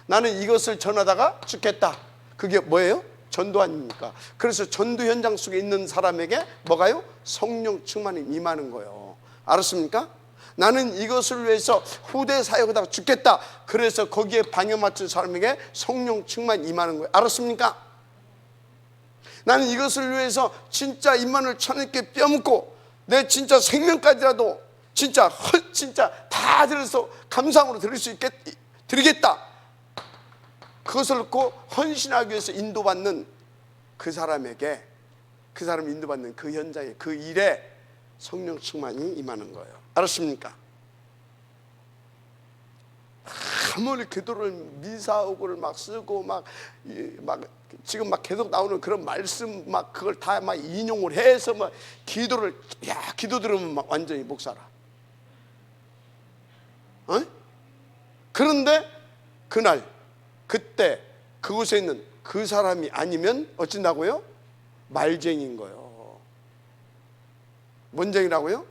나는 이것을 전하다가 죽겠다. 그게 뭐예요? 전도 아닙니까? 그래서 전도 현장 속에 있는 사람에게 뭐가요? 성령 충만이 임하는 거예요. 알았습니까? 나는 이것을 위해서 후대 사역하다가 죽겠다. 그래서 거기에 방해 맞춘 사람에게 성령 충만이 임하는 거예요. 알았습니까? 나는 이것을 위해서 진짜 임만을 천했게 뼈묻고 내 진짜 생명까지라도 진짜 다 들어서 감상으로 드리겠다. 그것을 놓고 헌신하기 위해서 인도받는 그 사람에게, 그 사람 인도받는 그 현장에, 그 일에 성령 충만이 임하는 거예요. 알았습니까? 아무리 기도를 미사오고를 막 쓰고 막 지금 막 계속 나오는 그런 말씀 막 그걸 다 막 인용을 해서 막 기도를, 기도 들으면 막 완전히 목사라. 그런데 그날 그때 그곳에 있는 그 사람이 아니면 어쩐다고요? 말쟁이인 거예요. 뭔 쟁이라고요?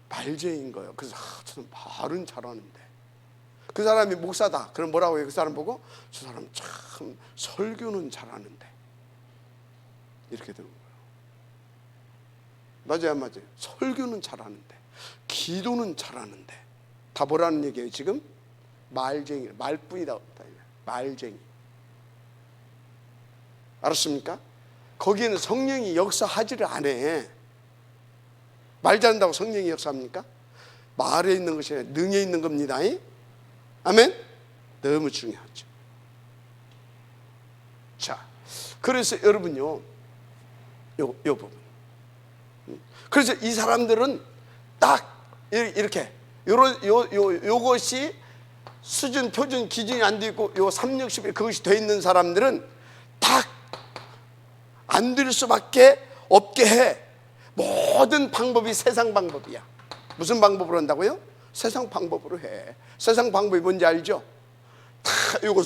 말쟁이인 거예요. 그래서 저는 말은 잘하는데 그 사람이 목사다. 그럼 뭐라고 해요? 그 사람 보고 저 사람 참 설교는 잘하는데 이렇게 되는 거예요. 맞아요, 안 맞아요? 설교는 잘하는데 기도는 잘하는데 다 뭐라는 얘기예요? 지금 말쟁이, 말뿐이다. 말쟁이. 알았습니까? 거기에는 성령이 역사하지를 않아. 말 잘한다고 성령이 역사합니까? 말에 있는 것이 아니라 능에 있는 겁니다. 아멘? 너무 중요하죠. 자, 그래서 여러분요, 요 부분. 그래서 이 사람들은 딱 이렇게 요것이 수준, 표준, 기준이 안 돼 있고 요 360에 그것이 돼 있는 사람들은 딱 안 될 수밖에 없게 해. 모든 방법이 세상 방법이야. 무슨 방법으로 한다고요? 세상 방법으로 해. 세상 방법이 뭔지 알죠? 다 요거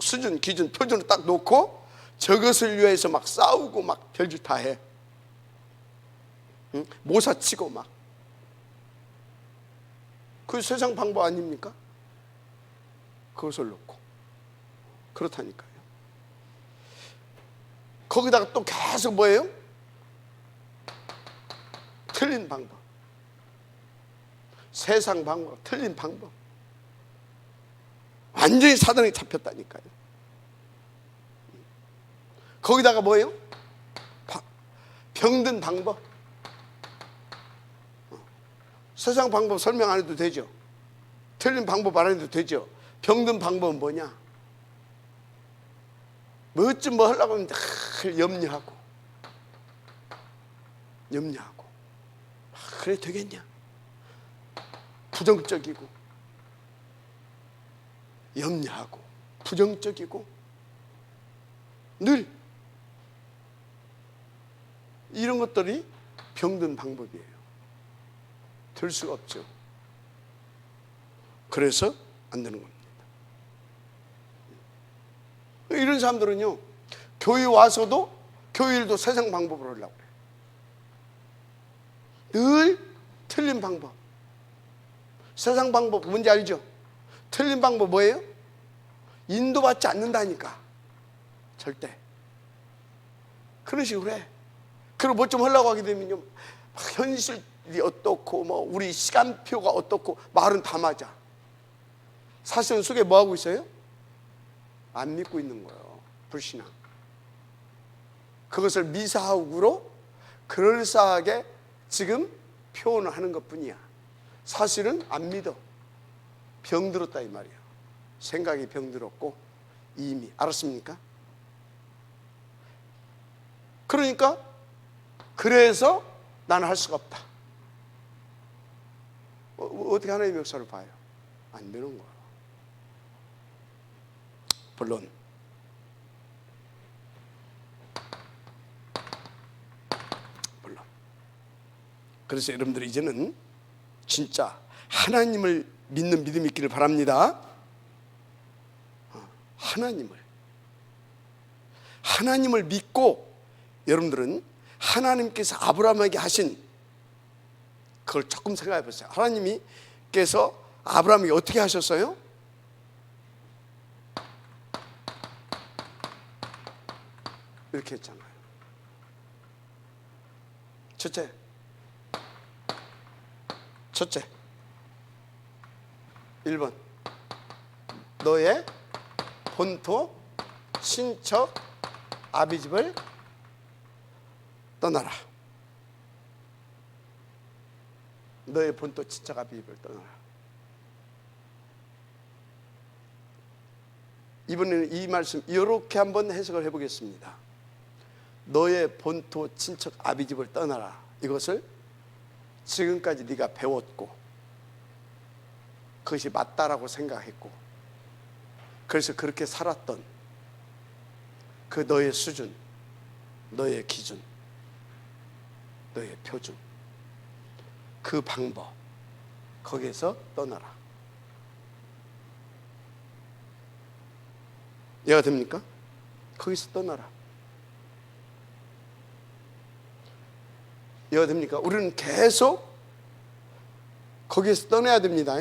수준, 기준, 표준을 딱 놓고 저것을 위해서 막 싸우고 막 별짓 다 해. 응? 모사치고 막. 그 세상 방법 아닙니까? 그것을 놓고 그렇다니까요. 거기다가 또 계속 뭐예요? 틀린 방법, 세상 방법, 틀린 방법. 완전히 사단에 잡혔다니까요. 거기다가 뭐예요? 병든 방법. 세상 방법 설명 안 해도 되죠. 틀린 방법 안 해도 되죠. 병든 방법은 뭐냐? 뭐쯤 뭐 하려고 하는데 염려하고 그래 되겠냐? 부정적이고 염려하고 부정적이고 늘 이런 것들이 병든 방법이에요. 될 수가 없죠. 그래서 안 되는 겁니다. 이런 사람들은요, 교회 와서도 교회 일도 세상 방법으로 하려고 그래요. 늘 틀린 방법. 세상 방법 뭔지 알죠? 틀린 방법 뭐예요? 인도받지 않는다니까. 절대. 그런 식으로 해. 그리고 뭐 좀 하려고 하게 되면요, 현실이 어떻고 뭐 우리 시간표가 어떻고 말은 다 맞아. 사실은 속에 뭐 하고 있어요? 안 믿고 있는 거예요. 불신앙. 그것을 미사하우로 그럴싸하게 지금 표현을 하는 것뿐이야. 사실은 안 믿어. 병들었다 이 말이야. 생각이 병들었고 이미. 알았습니까? 그러니까 그래서 나는 할 수가 없다. 어떻게 하나님의 역사를 봐요? 안 되는 거야. 물론 그래서 여러분들 이제는 진짜 하나님을 믿는 믿음이 있기를 바랍니다. 하나님을 믿고 여러분들은 하나님께서 아브라함에게 하신 그걸 조금 생각해 보세요. 하나님께서 아브라함에게 어떻게 하셨어요? 이렇게 했잖아요. 첫째 1번 너의 본토 친척 아비집을 떠나라. 너의 본토 친척 아비집을 떠나라. 이번에는 이 말씀 이렇게 한번 해석을 해보겠습니다. 너의 본토 친척 아비집을 떠나라. 이것을 지금까지 네가 배웠고 그것이 맞다라고 생각했고 그래서 그렇게 살았던 그 너의 수준, 너의 기준, 너의 표준, 그 방법, 거기에서 떠나라. 이해가 됩니까? 거기서 떠나라. 이해가 됩니까? 우리는 계속 거기에서 떠나야 됩니다.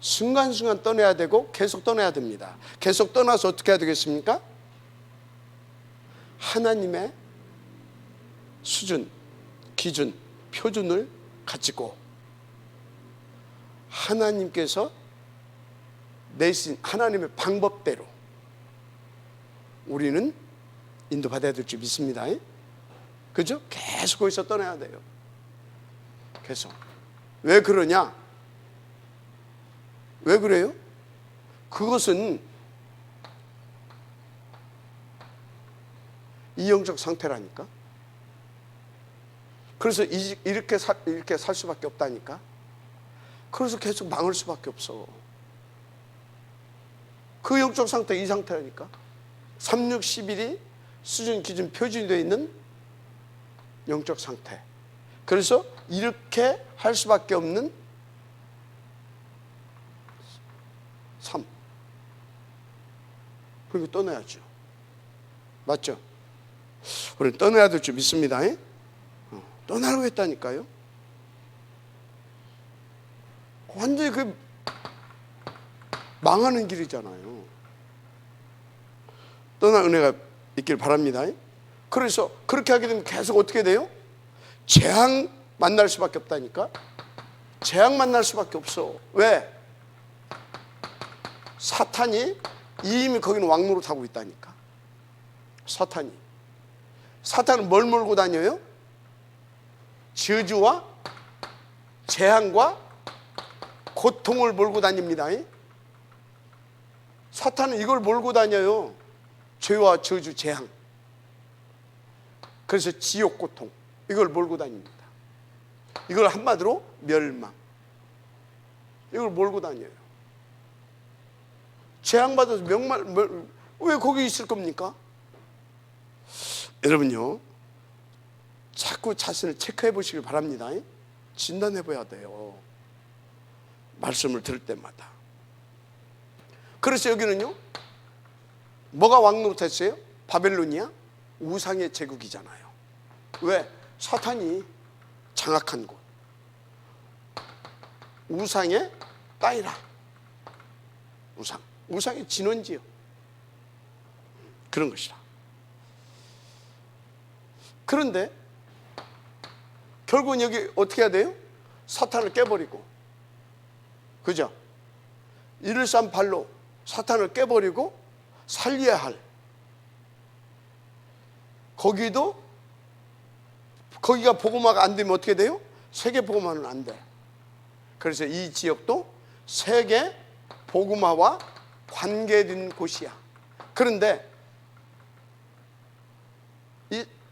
순간순간 떠나야 되고 계속 떠나야 됩니다. 계속 떠나서 어떻게 해야 되겠습니까? 하나님의 수준, 기준, 표준을 가지고 하나님께서 내신 하나님의 방법대로 우리는 인도받아야 될 줄 믿습니다. 그죠? 계속 거기서 떠나야 돼요. 계속. 왜 그러냐? 왜 그래요? 그것은 이영적 상태라니까. 그래서 이렇게 살 수밖에 없다니까. 그래서 계속 망할 수밖에 없어. 그 영적 상태 이 상태라니까. 3611이 수준, 기준, 표준이 되어 있는 영적 상태. 그래서 이렇게 할 수밖에 없는 삶. 그리고 떠나야죠. 맞죠? 우리는 떠나야 될 줄 믿습니다. 떠나라고 했다니까요. 완전히 그 망하는 길이잖아요. 떠날 은혜가 있길 바랍니다. 그래서 그렇게 하게 되면 계속 어떻게 돼요? 재앙 만날 수밖에 없다니까. 재앙 만날 수밖에 없어. 왜? 사탄이 이미 거기는 왕노릇하고 있다니까. 사탄은 뭘 몰고 다녀요? 저주와 재앙과 고통을 몰고 다닙니다. 사탄은 이걸 몰고 다녀요. 죄와 저주, 재앙. 그래서 지옥 고통, 이걸 몰고 다닙니다. 이걸 한마디로 멸망, 이걸 몰고 다녀요. 재앙받아서 왜 거기 있을 겁니까? 여러분요, 자꾸 자신을 체크해 보시길 바랍니다. 진단해 봐야 돼요. 말씀을 들을 때마다. 그래서 여기는요, 뭐가 왕노릇했어요? 바벨론이야? 우상의 제국이잖아요. 왜? 사탄이 장악한 곳. 우상의 땅이라. 우상의 진원지요. 그런 것이라. 그런데 결국은 여기 어떻게 해야 돼요? 사탄을 깨버리고, 그죠? 138로 사탄을 깨버리고 살려야 할, 거기가 복음화가 안 되면 어떻게 돼요? 세계 복음화는 안 돼. 그래서 이 지역도 세계 복음화와 관계된 곳이야. 그런데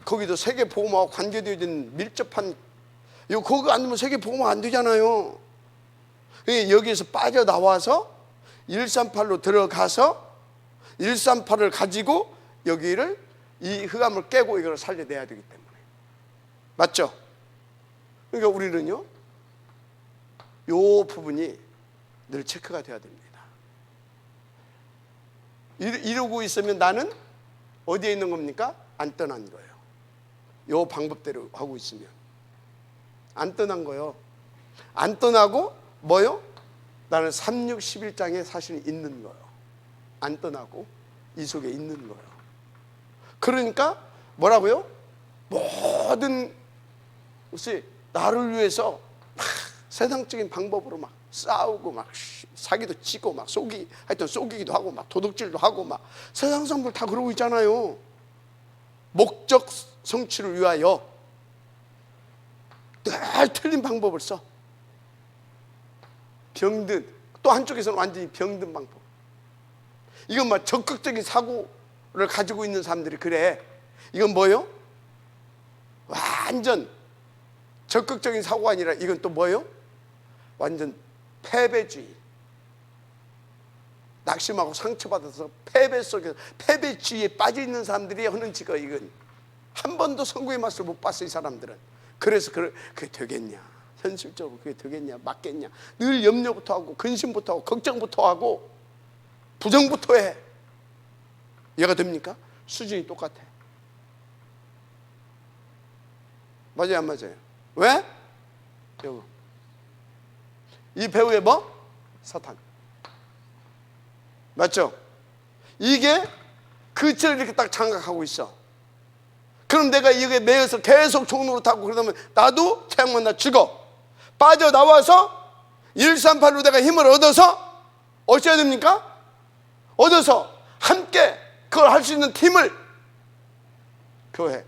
거기도 세계 복음화와 관계되어진 밀접한, 거기 안 되면 세계 복음화 안 되잖아요. 여기에서 빠져나와서 138로 들어가서 138을 가지고 여기를, 이 흑암을 깨고 이걸 살려내야 되기 때문에. 맞죠? 그러니까 우리는요, 요 부분이 늘 체크가 돼야 됩니다. 이러고 있으면 나는 어디에 있는 겁니까? 안 떠난 거예요. 요 방법대로 하고 있으면 안 떠난 거예요. 안 떠나고 뭐요? 나는 3611장에 사실 있는 거예요. 안 떠나고 이 속에 있는 거예요. 그러니까 뭐라고요? 모든 것이 나를 위해서 막 세상적인 방법으로 막 싸우고 막 사기도 치고 막 하여튼 속이기도 하고 막 도둑질도 하고 막 세상 사람들 다 그러고 있잖아요. 목적 성취를 위하여 늘 틀린 방법을 써. 병든, 또 한쪽에서는 완전히 병든 방법. 이건 막 적극적인 사고를 가지고 있는 사람들이 그래. 이건 뭐예요? 완전 적극적인 사고가 아니라 이건 또 뭐예요? 완전 패배주의. 낙심하고 상처받아서 패배 속에서 패배주의에 빠져 있는 사람들이 하는 짓거. 이건 한 번도 선구의 맛을 못 봤어, 이 사람들은. 그래서 그게 되겠냐, 현실적으로 그게 되겠냐, 맞겠냐, 늘 염려부터 하고 근심부터 하고 걱정부터 하고 부정부터 해. 이해가 됩니까? 수준이 똑같아. 맞아요, 안 맞아요? 왜? 여기 이 배우의 뭐? 사탄. 맞죠? 이게 그처럼 이렇게 딱 장악하고 있어. 그럼 내가 이게 매여서 계속 종로로 타고 그러면 나도 태양 만나 죽어. 빠져나와서 138로 내가 힘을 얻어서 어찌해야 됩니까? 얻어서 함께 그걸 할 수 있는 팀을 교회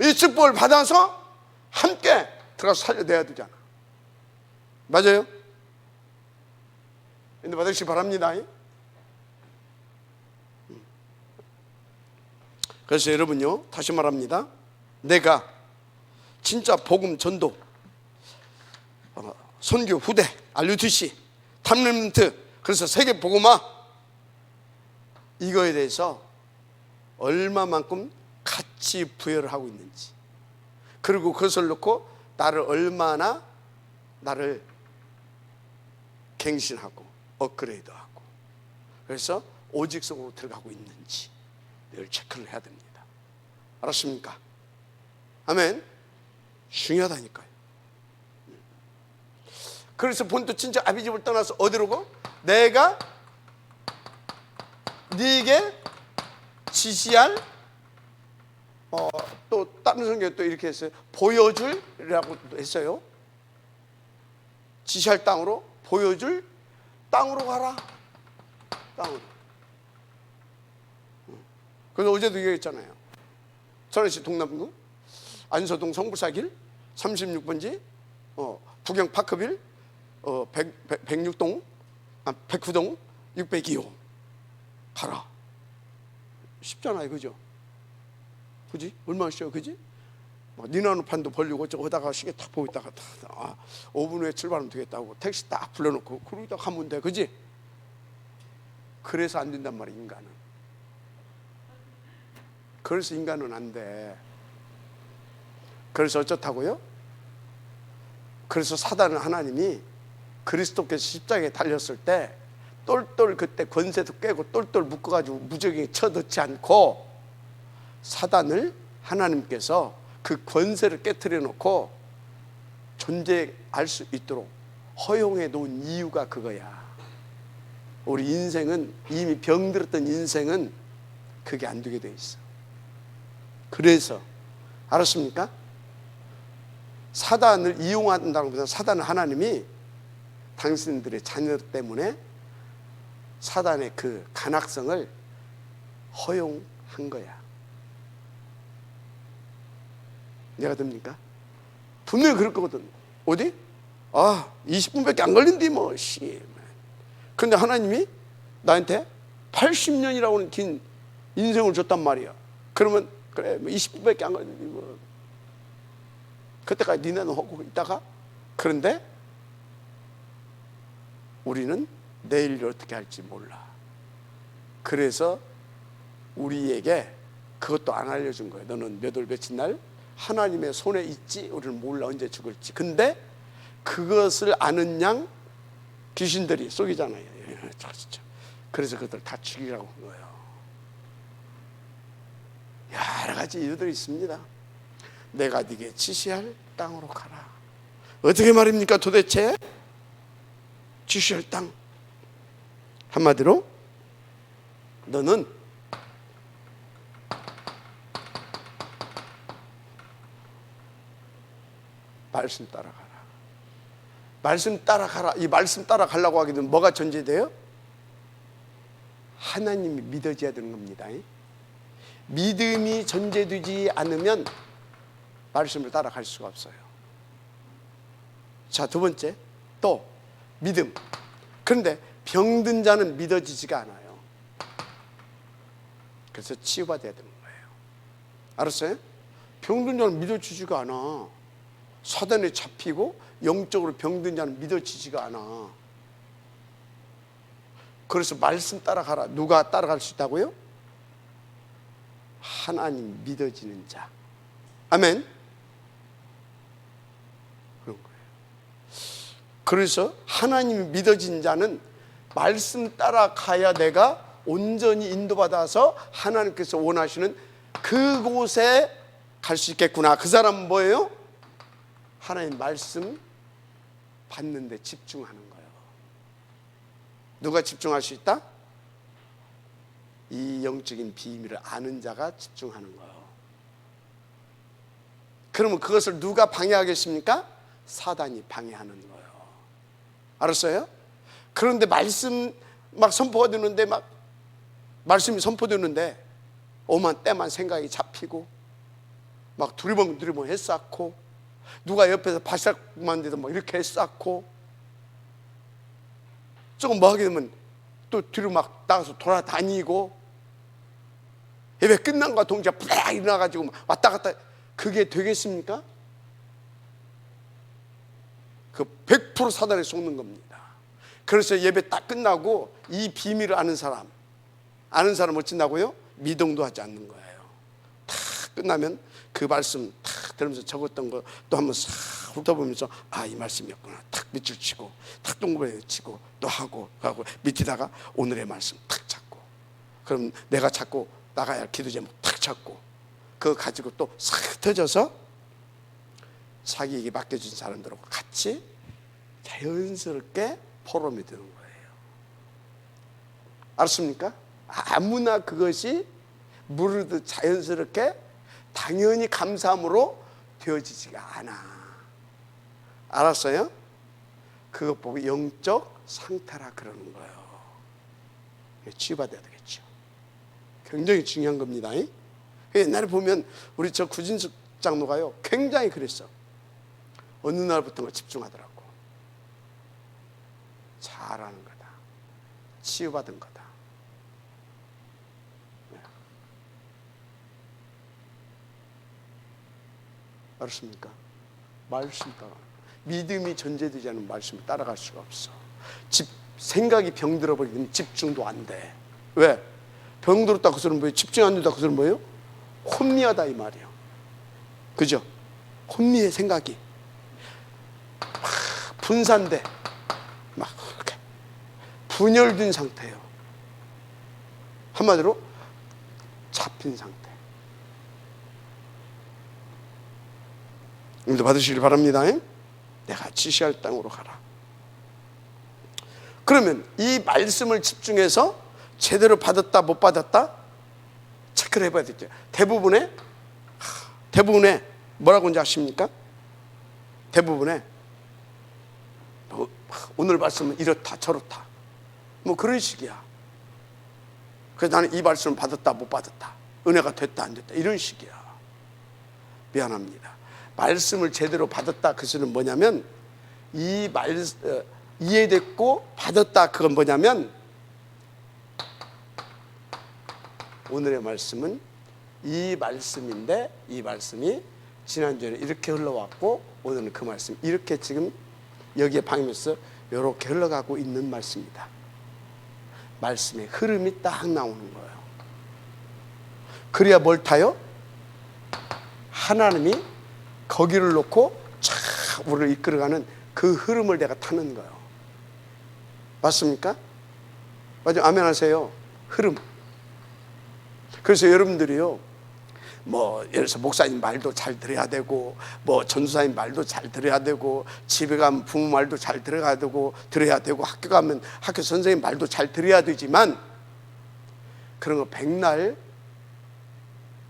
이 축복을 받아서 함께 들어가서 살려내야 되잖아. 맞아요? 근데 받으시기 바랍니다. 그래서 여러분요, 다시 말합니다. 내가 진짜 복음 전도, 선교 후대, RUTC, 탐렘트, 그래서 세계 복음화, 이거에 대해서 얼마만큼 가치 부여를 하고 있는지, 그리고 그것을 놓고 나를 얼마나 나를 갱신하고 업그레이드하고, 그래서 오직성으로 들어가고 있는지 늘 체크를 해야 됩니다. 알았습니까? 아멘. 중요하다니까요. 그래서 본토 진짜 아비집을 떠나서 어디로 고? 내가 네게 지시할, 또 다른 성경에 또 이렇게 했어요. 보여줄이라고 했어요. 지시할 땅으로, 보여줄 땅으로 가라. 땅으로. 그래서 어제도 얘기했잖아요. 서울시 동남구 안서동 성불사길 36번지 부경 파크빌 106동 109동 602호 가라. 쉽잖아요, 그죠? 그지? 얼마나 쉬워, 그지? 니나노판도 벌리고 저거 하다가 시계 탁 보고 있다가 5분 후에 출발하면 되겠다고 택시 딱 불러놓고 그러다 가면 돼, 그지? 그래서 안 된단 말이야, 인간은. 그래서 인간은 안 돼. 그래서 어쩌다고요? 그래서 사단은 하나님이 그리스도께서 십자가에 달렸을 때 똘똘 그때 권세도 깨고 똘똘 묶어가지고 무적에게 쳐넣지 않고, 사단을 하나님께서 그 권세를 깨트려 놓고 존재할 수 있도록 허용해 놓은 이유가 그거야. 우리 인생은, 이미 병들었던 인생은 그게 안 되게 돼 있어. 그래서 알았습니까? 사단을 이용한다는 것보다 사단은 하나님이 당신들의 자녀 때문에 사단의 그 간악성을 허용한 거야. 이해가 됩니까? 분명히 그럴 거거든. 어디? 20분밖에 안 걸린디 뭐. 근데 하나님이 나한테 80년이라고 하는 긴 인생을 줬단 말이야. 그러면 그래, 뭐 20분밖에 안 걸린디 뭐. 그때까지 니네는 하고 있다가, 그런데 우리는 내일을 어떻게 할지 몰라. 그래서 우리에게 그것도 안 알려준 거예요. 너는 몇 월 며칠 날 하나님의 손에 있지, 우리는 몰라 언제 죽을지. 근데 그것을 아는 양 귀신들이 속이잖아요. 그래서 그것들 다 죽이라고 한 거예요. 여러 가지 이유들이 있습니다. 내가 네게 지시할 땅으로 가라. 어떻게 말입니까 도대체? 지시할 땅, 한마디로 너는 말씀 따라가라. 말씀 따라가라. 이 말씀 따라가려고 하게 되면 뭐가 전제돼요? 하나님이 믿어져야 되는 겁니다. 믿음이 전제되지 않으면 말씀을 따라갈 수가 없어요. 자, 두 번째, 또 믿음. 그런데 병든 자는 믿어지지가 않아요. 그래서 치유받아야 되는 거예요. 알았어요? 병든 자는 믿어지지가 않아. 사단에 잡히고 영적으로 병든 자는 믿어지지가 않아. 그래서 말씀 따라가라. 누가 따라갈 수 있다고요? 하나님 믿어지는 자. 아멘. 그런 거예요. 그래서 하나님 믿어진 자는 말씀 따라가야 내가 온전히 인도받아서 하나님께서 원하시는 그곳에 갈 수 있겠구나. 그 사람은 뭐예요? 하나님 말씀 받는 데 집중하는 거예요. 누가 집중할 수 있다? 이 영적인 비밀을 아는 자가 집중하는 거예요. 그러면 그것을 누가 방해하겠습니까? 사단이 방해하는 거예요. 알았어요? 그런데 말씀 막 선포가 되는데 막 말씀이 선포되는데 오만 때만 생각이 잡히고 막 두리번두리번 했었고 누가 옆에서 바싹만 돼도 막 이렇게 했었고 조금 뭐 하게 되면 또 뒤로 막 나가서 돌아다니고 예배 끝난 것과 동시에 푸락 일어나가지고 왔다 갔다. 그게 되겠습니까? 그 100% 사단에 속는 겁니다. 그래서 예배 딱 끝나고 이 비밀을 아는 사람 어쩐다고요? 미동도 하지 않는 거예요. 다 끝나면 그 말씀 탁 들으면서 적었던 거 또 한번 싹 훑어보면서 아, 이 말씀이었구나. 탁 밑줄 치고 탁 동그라미 치고 또 하고 밑에다가 오늘의 말씀 탁 찾고 그럼 내가 찾고 나가야 할 기도 제목 탁 찾고 그거 가지고 또 싹 흩어져서 자기에게 맡겨준 사람들하고 같이 자연스럽게 포럼이 되는 거예요. 알았습니까? 아무나 그것이 무르듯 자연스럽게 당연히 감사함으로 되어지지가 않아. 알았어요? 그것 보고 영적 상태라 그러는 거예요. 치유받아야 되겠죠. 굉장히 중요한 겁니다. 옛날에 보면 우리 저 구진숙 장로가요 굉장히 그랬어. 어느 날부터 집중하더라고. 잘하는 거다. 치유받은 거다. 알았습니까? 말씀 따라. 믿음이 전제되지 않은 말씀을 따라갈 수가 없어. 생각이 병들어 버리면 집중도 안 돼. 왜? 병들었다 그 소리는 뭐예요? 집중 안 된다 그 소리는 뭐예요? 혼미하다 이 말이에요. 그죠? 혼미해 생각이. 막 분산돼. 막 그렇게 분열된 상태예요. 한마디로 잡힌 상태. 오늘도 받으시길 바랍니다. 내가 지시할 땅으로 가라. 그러면 이 말씀을 집중해서 제대로 받았다 못 받았다 체크를 해봐야 되죠. 대부분의 뭐라고 하는지 아십니까? 대부분의 오늘 말씀은 이렇다 저렇다 뭐 그런 식이야. 그래서 나는 이 말씀을 받았다 못 받았다 은혜가 됐다 안 됐다 이런 식이야. 미안합니다. 말씀을 제대로 받았다 그 소리는 뭐냐면 이해됐고 받았다 그건 뭐냐면 오늘의 말씀은 이 말씀인데 이 말씀이 지난주에는 이렇게 흘러왔고 오늘은 그 말씀 이렇게 지금 여기에 방임에서 이렇게 흘러가고 있는 말씀이다. 말씀의 흐름이 딱 나오는 거예요. 그래야 뭘 타요? 하나님이 거기를 놓고 촥 우리를 이끌어가는 그 흐름을 내가 타는 거예요. 맞습니까? 맞아요. 아멘 하세요. 흐름. 그래서 여러분들이요 뭐 예를 들어서 목사님 말도 잘 들어야 되고 뭐 전도사님 말도 잘 들어야 되고 집에 가면 부모 말도 잘 들어야 되고 학교 가면 학교 선생님 말도 잘 들어야 되지만 그런 거 백날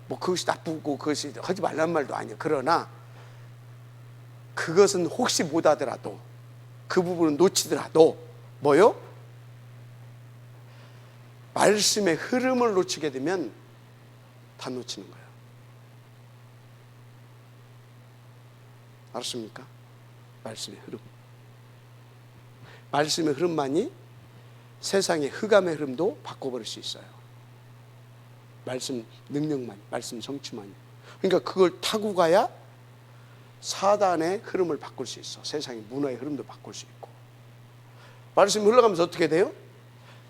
뭐 그것이 나쁘고 그것이 하지 말란 말도 아니에요. 그러나 그것은 혹시 못하더라도, 그 부분을 놓치더라도 뭐요? 말씀의 흐름을 놓치게 되면 다 놓치는 거예요. 알았습니까? 말씀의 흐름. 말씀의 흐름만이 세상의 흑암의 흐름도 바꿔버릴 수 있어요. 말씀 능력만, 말씀 성취만이. 그러니까 그걸 타고 가야 사단의 흐름을 바꿀 수 있어. 세상의 문화의 흐름도 바꿀 수 있고. 말씀이 흘러가면서 어떻게 돼요?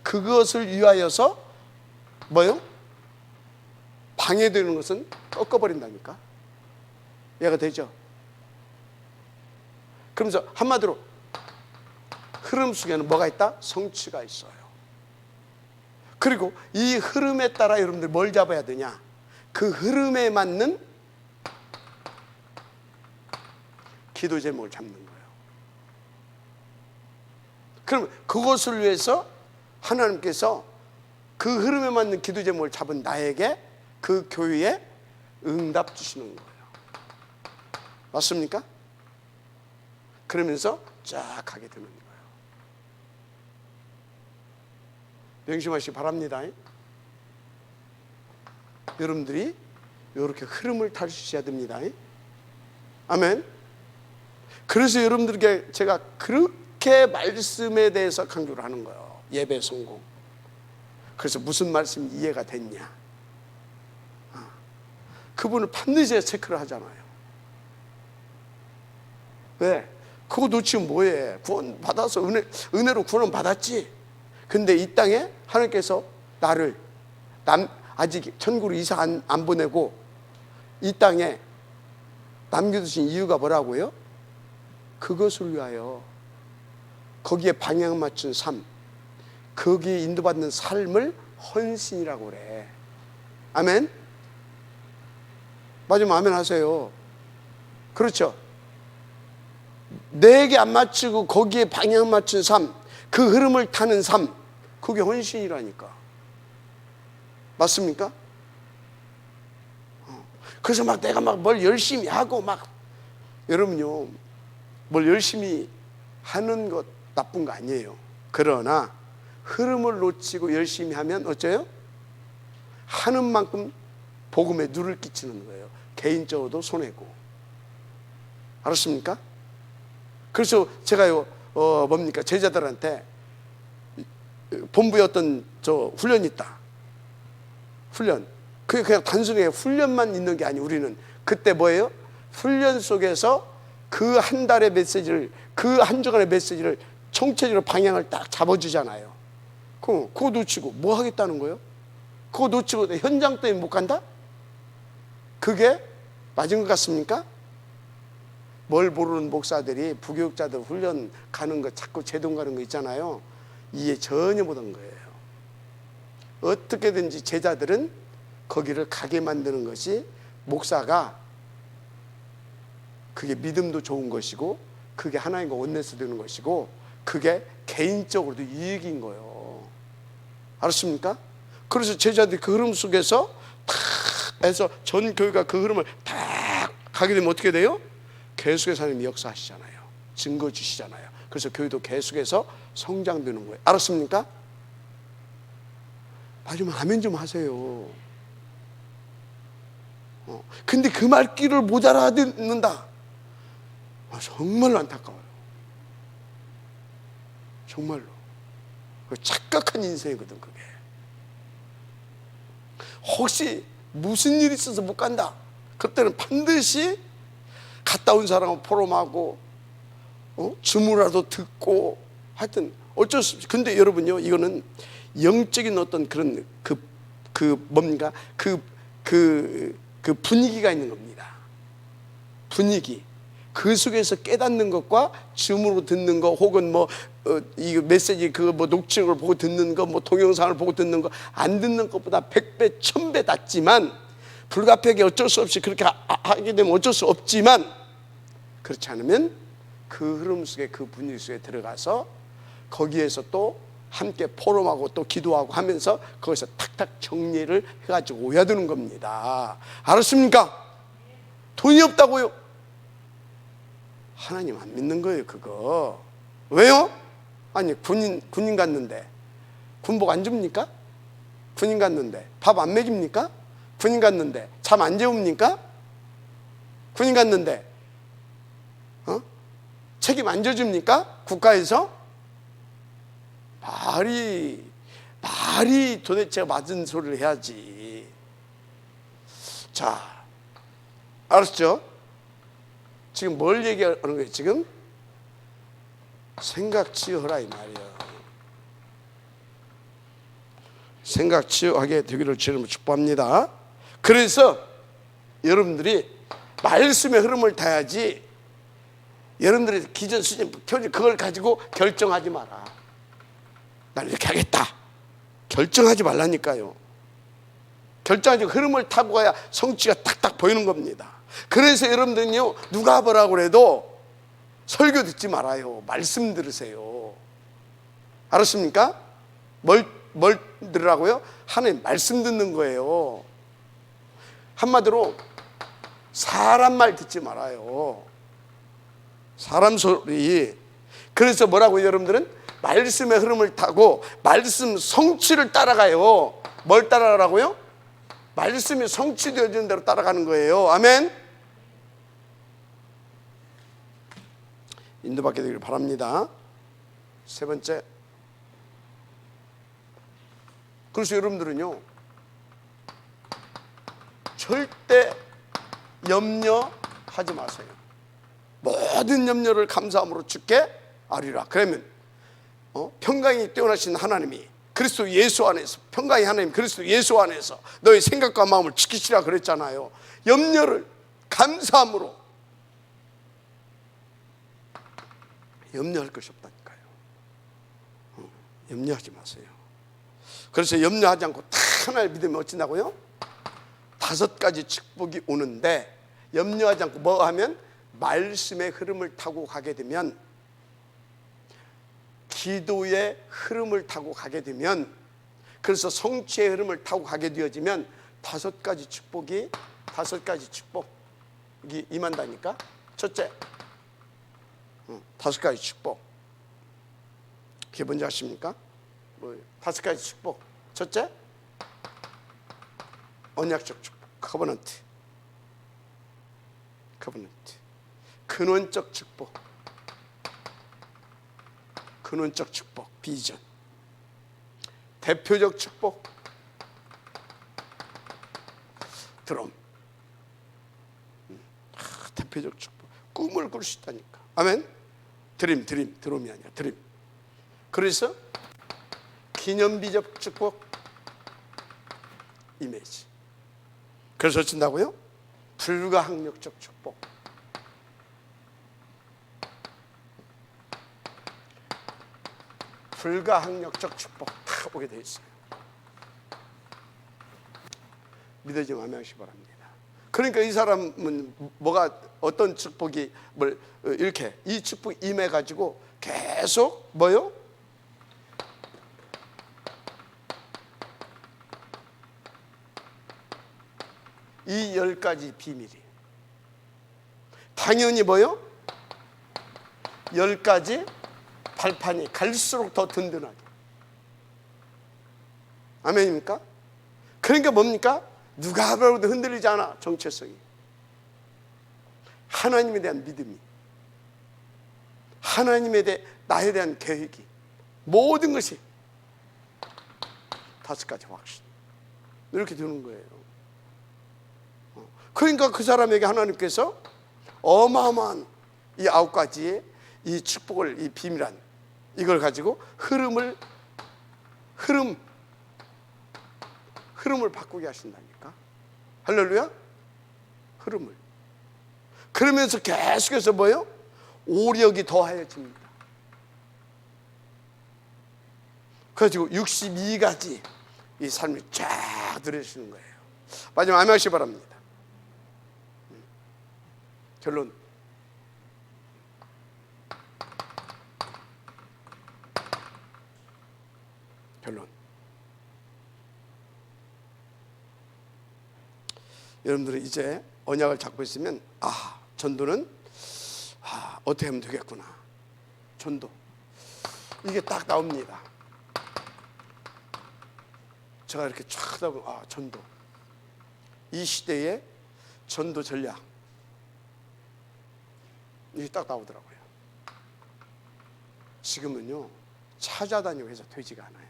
그것을 위하여서 뭐요? 방해되는 것은 꺾어버린다니까. 이해가 되죠? 그러면서 한마디로 흐름 속에는 뭐가 있다? 성취가 있어요. 그리고 이 흐름에 따라 여러분들 뭘 잡아야 되냐? 그 흐름에 맞는 기도 제목을 잡는 거예요. 그럼 그것을 위해서 하나님께서 그 흐름에 맞는 기도 제목을 잡은 나에게 그 교회에 응답 주시는 거예요. 맞습니까? 그러면서 쫙 가게 되는 거예요. 명심하시기 바랍니다. 여러분들이 이렇게 흐름을 탈 수 있어야 됩니다. 아멘. 그래서 여러분들에게 제가 그렇게 말씀에 대해서 강조를 하는 거예요. 예배 성공. 그래서 무슨 말씀이 이해가 됐냐, 그분을 반드시 체크를 하잖아요. 왜? 그거 놓치면 뭐해? 구원 받아서 은혜로 구원 받았지. 근데 이 땅에 하나님께서 나를 아직 천국으로 이사 안 보내고 이 땅에 남겨두신 이유가 뭐라고요? 그것을 위하여, 거기에 방향 맞춘 삶, 거기에 인도받는 삶을 헌신이라고 그래. 아멘? 맞으면 아멘 하세요. 그렇죠? 내게 안 맞추고 거기에 방향 맞춘 삶, 그 흐름을 타는 삶, 그게 헌신이라니까. 맞습니까? 그래서 막 내가 막 뭘 열심히 하고 막, 여러분요, 뭘 열심히 하는 것 나쁜 거 아니에요. 그러나 흐름을 놓치고 열심히 하면 어째요? 하는 만큼 복음에 누를 끼치는 거예요. 개인적으로도 손해고. 알았습니까? 그래서 제가요, 뭡니까? 제자들한테 본부에 어떤 훈련이 있다. 훈련. 그게 그냥 단순히 훈련만 있는 게 아니고 우리는 그때 뭐예요? 훈련 속에서 그 한 달의 메시지를, 그 한 주간의 메시지를 총체적으로 방향을 딱 잡아주잖아요. 그거 놓치고 뭐 하겠다는 거예요? 그거 놓치고 현장 때문에 못 간다? 그게 맞은 것 같습니까? 뭘 모르는 목사들이 부교육자들 훈련 가는 거 자꾸 제동 가는 거 있잖아요. 이해 전혀 못한 거예요. 어떻게든지 제자들은 거기를 가게 만드는 것이 목사가, 그게 믿음도 좋은 것이고 그게 하나님과 원내서 되는 것이고 그게 개인적으로도 이익인 거예요. 알았습니까? 그래서 제자들이 그 흐름 속에서 탁 해서 전 교회가 그 흐름을 탁 가게 되면 어떻게 돼요? 계속해서 하나님이 역사하시잖아요. 증거 주시잖아요. 그래서 교회도 계속해서 성장되는 거예요. 알았습니까? 마지막 아멘 좀 하세요. 근데 그 말귀를 못 알아듣는다. 정말로 안타까워요. 정말로. 착각한 인생이거든 그게. 혹시 무슨 일이 있어서 못 간다, 그때는 반드시 갔다 온 사람은 포럼하고 주무라도 듣고 하여튼 어쩔 수 없이. 근데 여러분요, 이거는 영적인 어떤 그런 뭔가 그 분위기가 있는 겁니다. 분위기. 그 속에서 깨닫는 것과 줌으로 듣는 거, 혹은 이 메시지 뭐 녹취록을 보고 듣는 거, 뭐 동영상을 보고 듣는 거, 안 듣는 것보다 100배, 1000배 낫지만, 불가피하게 어쩔 수 없이 그렇게 하게 되면 어쩔 수 없지만, 그렇지 않으면 그 흐름 속에, 그 분위기 속에 들어가서 거기에서 또 함께 포럼하고 또 기도하고 하면서 거기서 탁탁 정리를 해가지고 오야 되는 겁니다. 알았습니까? 돈이 없다고요? 하나님 안 믿는 거예요. 그거 왜요? 아니 군인 갔는데 군복 안 줍니까? 군인 갔는데 밥 안 먹입니까? 군인 갔는데 잠 안 재웁니까? 군인 갔는데 책임 안 져줍니까? 국가에서? 말이 도대체 맞은 소리를 해야지. 자, 알았죠? 지금 뭘 얘기하는 거예요? 지금 생각 치유하라 이 말이에요. 생각 치유하게 되기를 주님으로 축복합니다. 그래서 여러분들이 말씀의 흐름을 타야지, 여러분들의 기존 수준 표준 그걸 가지고 결정하지 마라. 난 이렇게 하겠다 결정하지 말라니까요. 결정하지 흐름을 타고 가야 성취가 딱딱 보이는 겁니다. 그래서 여러분들은요, 누가 뭐라고 그래도 설교 듣지 말아요. 말씀 들으세요. 알았습니까? 뭘 들으라고요? 하나님 말씀 듣는 거예요. 한마디로 사람 말 듣지 말아요. 사람 소리. 그래서 뭐라고요? 여러분들은 말씀의 흐름을 타고 말씀 성취를 따라가요. 뭘 따라가라고요? 말씀이 성취되어지는 대로 따라가는 거예요. 아멘. 인도받게 되기를 바랍니다. 세 번째, 그래서 여러분들은요, 절대 염려하지 마세요. 모든 염려를 감사함으로 주께 아뢰라. 그러면 평강이 뛰어나신 하나님이 그리스도 예수 안에서, 평강의 하나님 그리스도 예수 안에서 너의 생각과 마음을 지키시라 그랬잖아요. 염려를 감사함으로. 염려할 것이 없다니까요. 염려하지 마세요. 그래서 염려하지 않고 다 하나를 믿으면 어쩐다고요? 5가지 축복이 오는데, 염려하지 않고 뭐 하면 말씀의 흐름을 타고 가게 되면, 기도의 흐름을 타고 가게 되면, 그래서 성취의 흐름을 타고 가게 되어지면 5가지 축복이 5가지 축복이 임한다니까. 첫째, 5가지 축복. 그게 뭔지 아십니까? 5가지 축복. 첫째, 언약적 축복, 커버넌트. 근원적 축복, 근원적 축복, 비전. 대표적 축복, 드럼. 대표적 축복, 꿈을 꿀 수 있다니까. 아멘. 드럼이 아니야, 드림. 그래서 기념비적 축복, 이미지. 그래서 어쩐다고요? 불가항력적 축복, 불가항력적 축복 다 오게 돼 있어요. 믿어지면 아멘하시기 바랍니다. 그러니까 이 사람은 뭐가, 어떤 축복이 이렇게 이 축복 임해 가지고 계속 뭐요? 이 10가지 비밀이 당연히 뭐요? 10가지 발판이 갈수록 더 든든하게. 아멘입니까? 그러니까 뭡니까? 누가 봐도 흔들리지 않아. 정체성이, 하나님에 대한 믿음이, 하나님에 대해 나에 대한 계획이, 모든 것이 5가지 확신, 이렇게 되는 거예요. 그러니까 그 사람에게 하나님께서 어마어마한 이 9가지의 이 축복을, 이 비밀한 이걸 가지고 흐름을 바꾸게 하신다니까. 할렐루야. 흐름을. 그러면서 계속해서 뭐요? 오력이 더하여집니다. 그래가지고 62가지 이 삶을 쫙 들으시는 거예요. 마지막 아멘 하시기 바랍니다. 결론, 여러분들은 이제 언약을 잡고 있으면, 전도는 어떻게 하면 되겠구나. 전도. 이게 딱 나옵니다. 제가 이렇게 쫙 하다 보면 전도. 이 시대의 전도 전략. 이게 딱 나오더라고요. 지금은요, 찾아다니고 해서 되지가 않아요.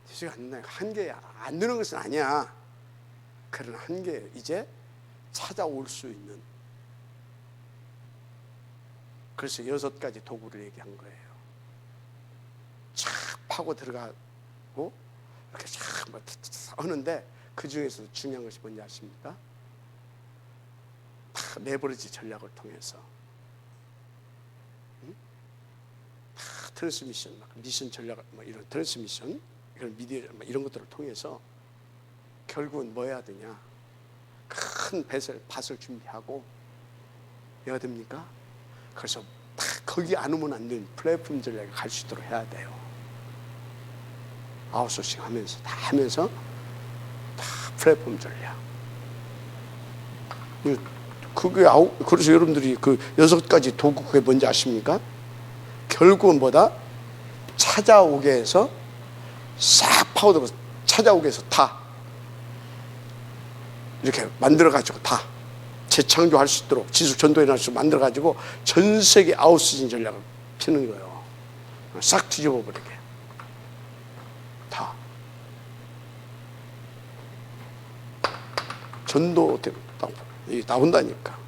되지가 않나요? 한계야. 안 되는 것은 아니야. 그런 한계예요. 이제 찾아올 수 있는. 그래서 6가지 도구를 얘기한 거예요. 쫙 파고 들어가고 이렇게 쫙 하는데 그 중에서 중요한 것이 뭔지 아십니까? 다 레버리지 전략을 통해서 다 트랜스미션, 미션 전략, 이런 트랜스미션, 이런 미디어, 이런 것들을 통해서 결국은 뭐 해야 되냐? 큰 밭을 준비하고 해야 됩니까? 그래서 다 거기 안 오면 안 되는 플랫폼 전략에 갈 수 있도록 해야 돼요. 아웃소싱 하면서 다 플랫폼 전략. 그래서 여러분들이 그 6가지 도구, 그게 뭔지 아십니까? 결국은 뭐다? 찾아오게 해서 싹 파고들고 찾아오게 해서 다 이렇게 만들어가지고 다 재창조할 수 있도록 지속 전도에 날 수 만들어가지고 전 세계 아웃소싱 전략을 피는 거예요. 싹 뒤집어 버리게. 다. 전도 나온다니까.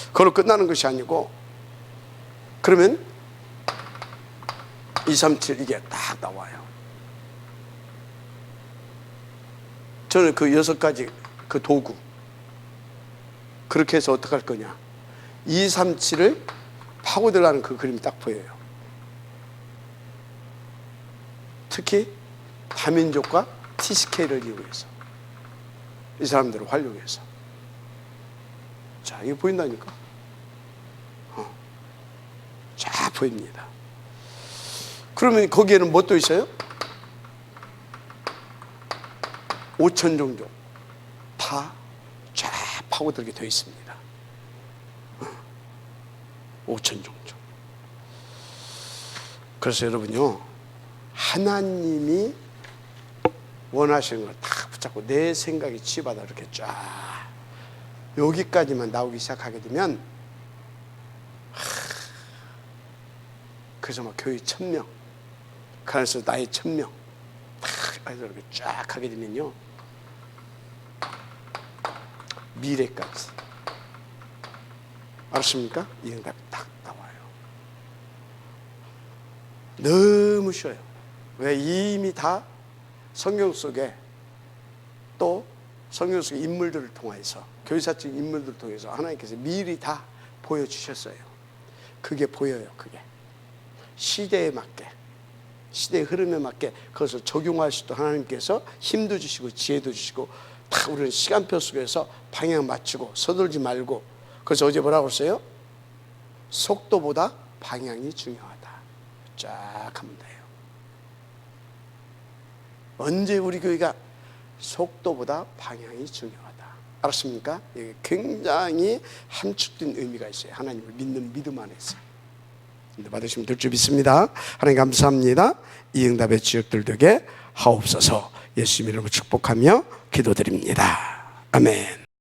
그걸로 끝나는 것이 아니고, 그러면 237 이게 딱 나와요. 저는 그 6가지 그 도구, 그렇게 해서 어떻게 할 거냐, 237을 파고들라는 그 그림이 딱 보여요. 특히 다민족과 TCK를 이용해서, 이 사람들을 활용해서. 자, 이거 보인다니까? 쫙 보입니다. 그러면 거기에는 뭐 또 있어요? 5천 종족 다 쫙 파고들게 되어 있습니다. 5천 종족. 그래서 여러분요, 하나님이 원하시는 걸 다 붙잡고 내 생각이 치받아 이렇게 쫙 여기까지만 나오기 시작하게 되면, 그래서 막 교회 1000명, 그래서 나의 1000명 딱 이렇게 쫙 하게 되면요, 미래까지. 알았습니까? 이 응답이 딱 나와요. 너무 쉬워요. 왜? 이미 다 성경 속에, 또 성경 속의 인물들을 통해서, 교회사적 인물들을 통해서 하나님께서 미리 다 보여주셨어요. 그게 보여요. 그게 시대에 맞게, 시대의 흐름에 맞게 그것을 적용할 수 있도록 하나님께서 힘도 주시고 지혜도 주시고, 다 우리는 시간표 속에서 방향 맞추고 서둘지 말고. 그래서 어제 뭐라고 했어요? 속도보다 방향이 중요하다. 쫙 하면 돼요. 언제 우리 교회가 속도보다 방향이 중요하다. 알았습니까? 이게 굉장히 함축된 의미가 있어요. 하나님을 믿는 믿음 안에서. 받으시면 될 줄 믿습니다. 하나님 감사합니다. 이 응답의 지역들 되게 하옵소서. 예수님 이름으로 축복하며 기도드립니다. 아멘.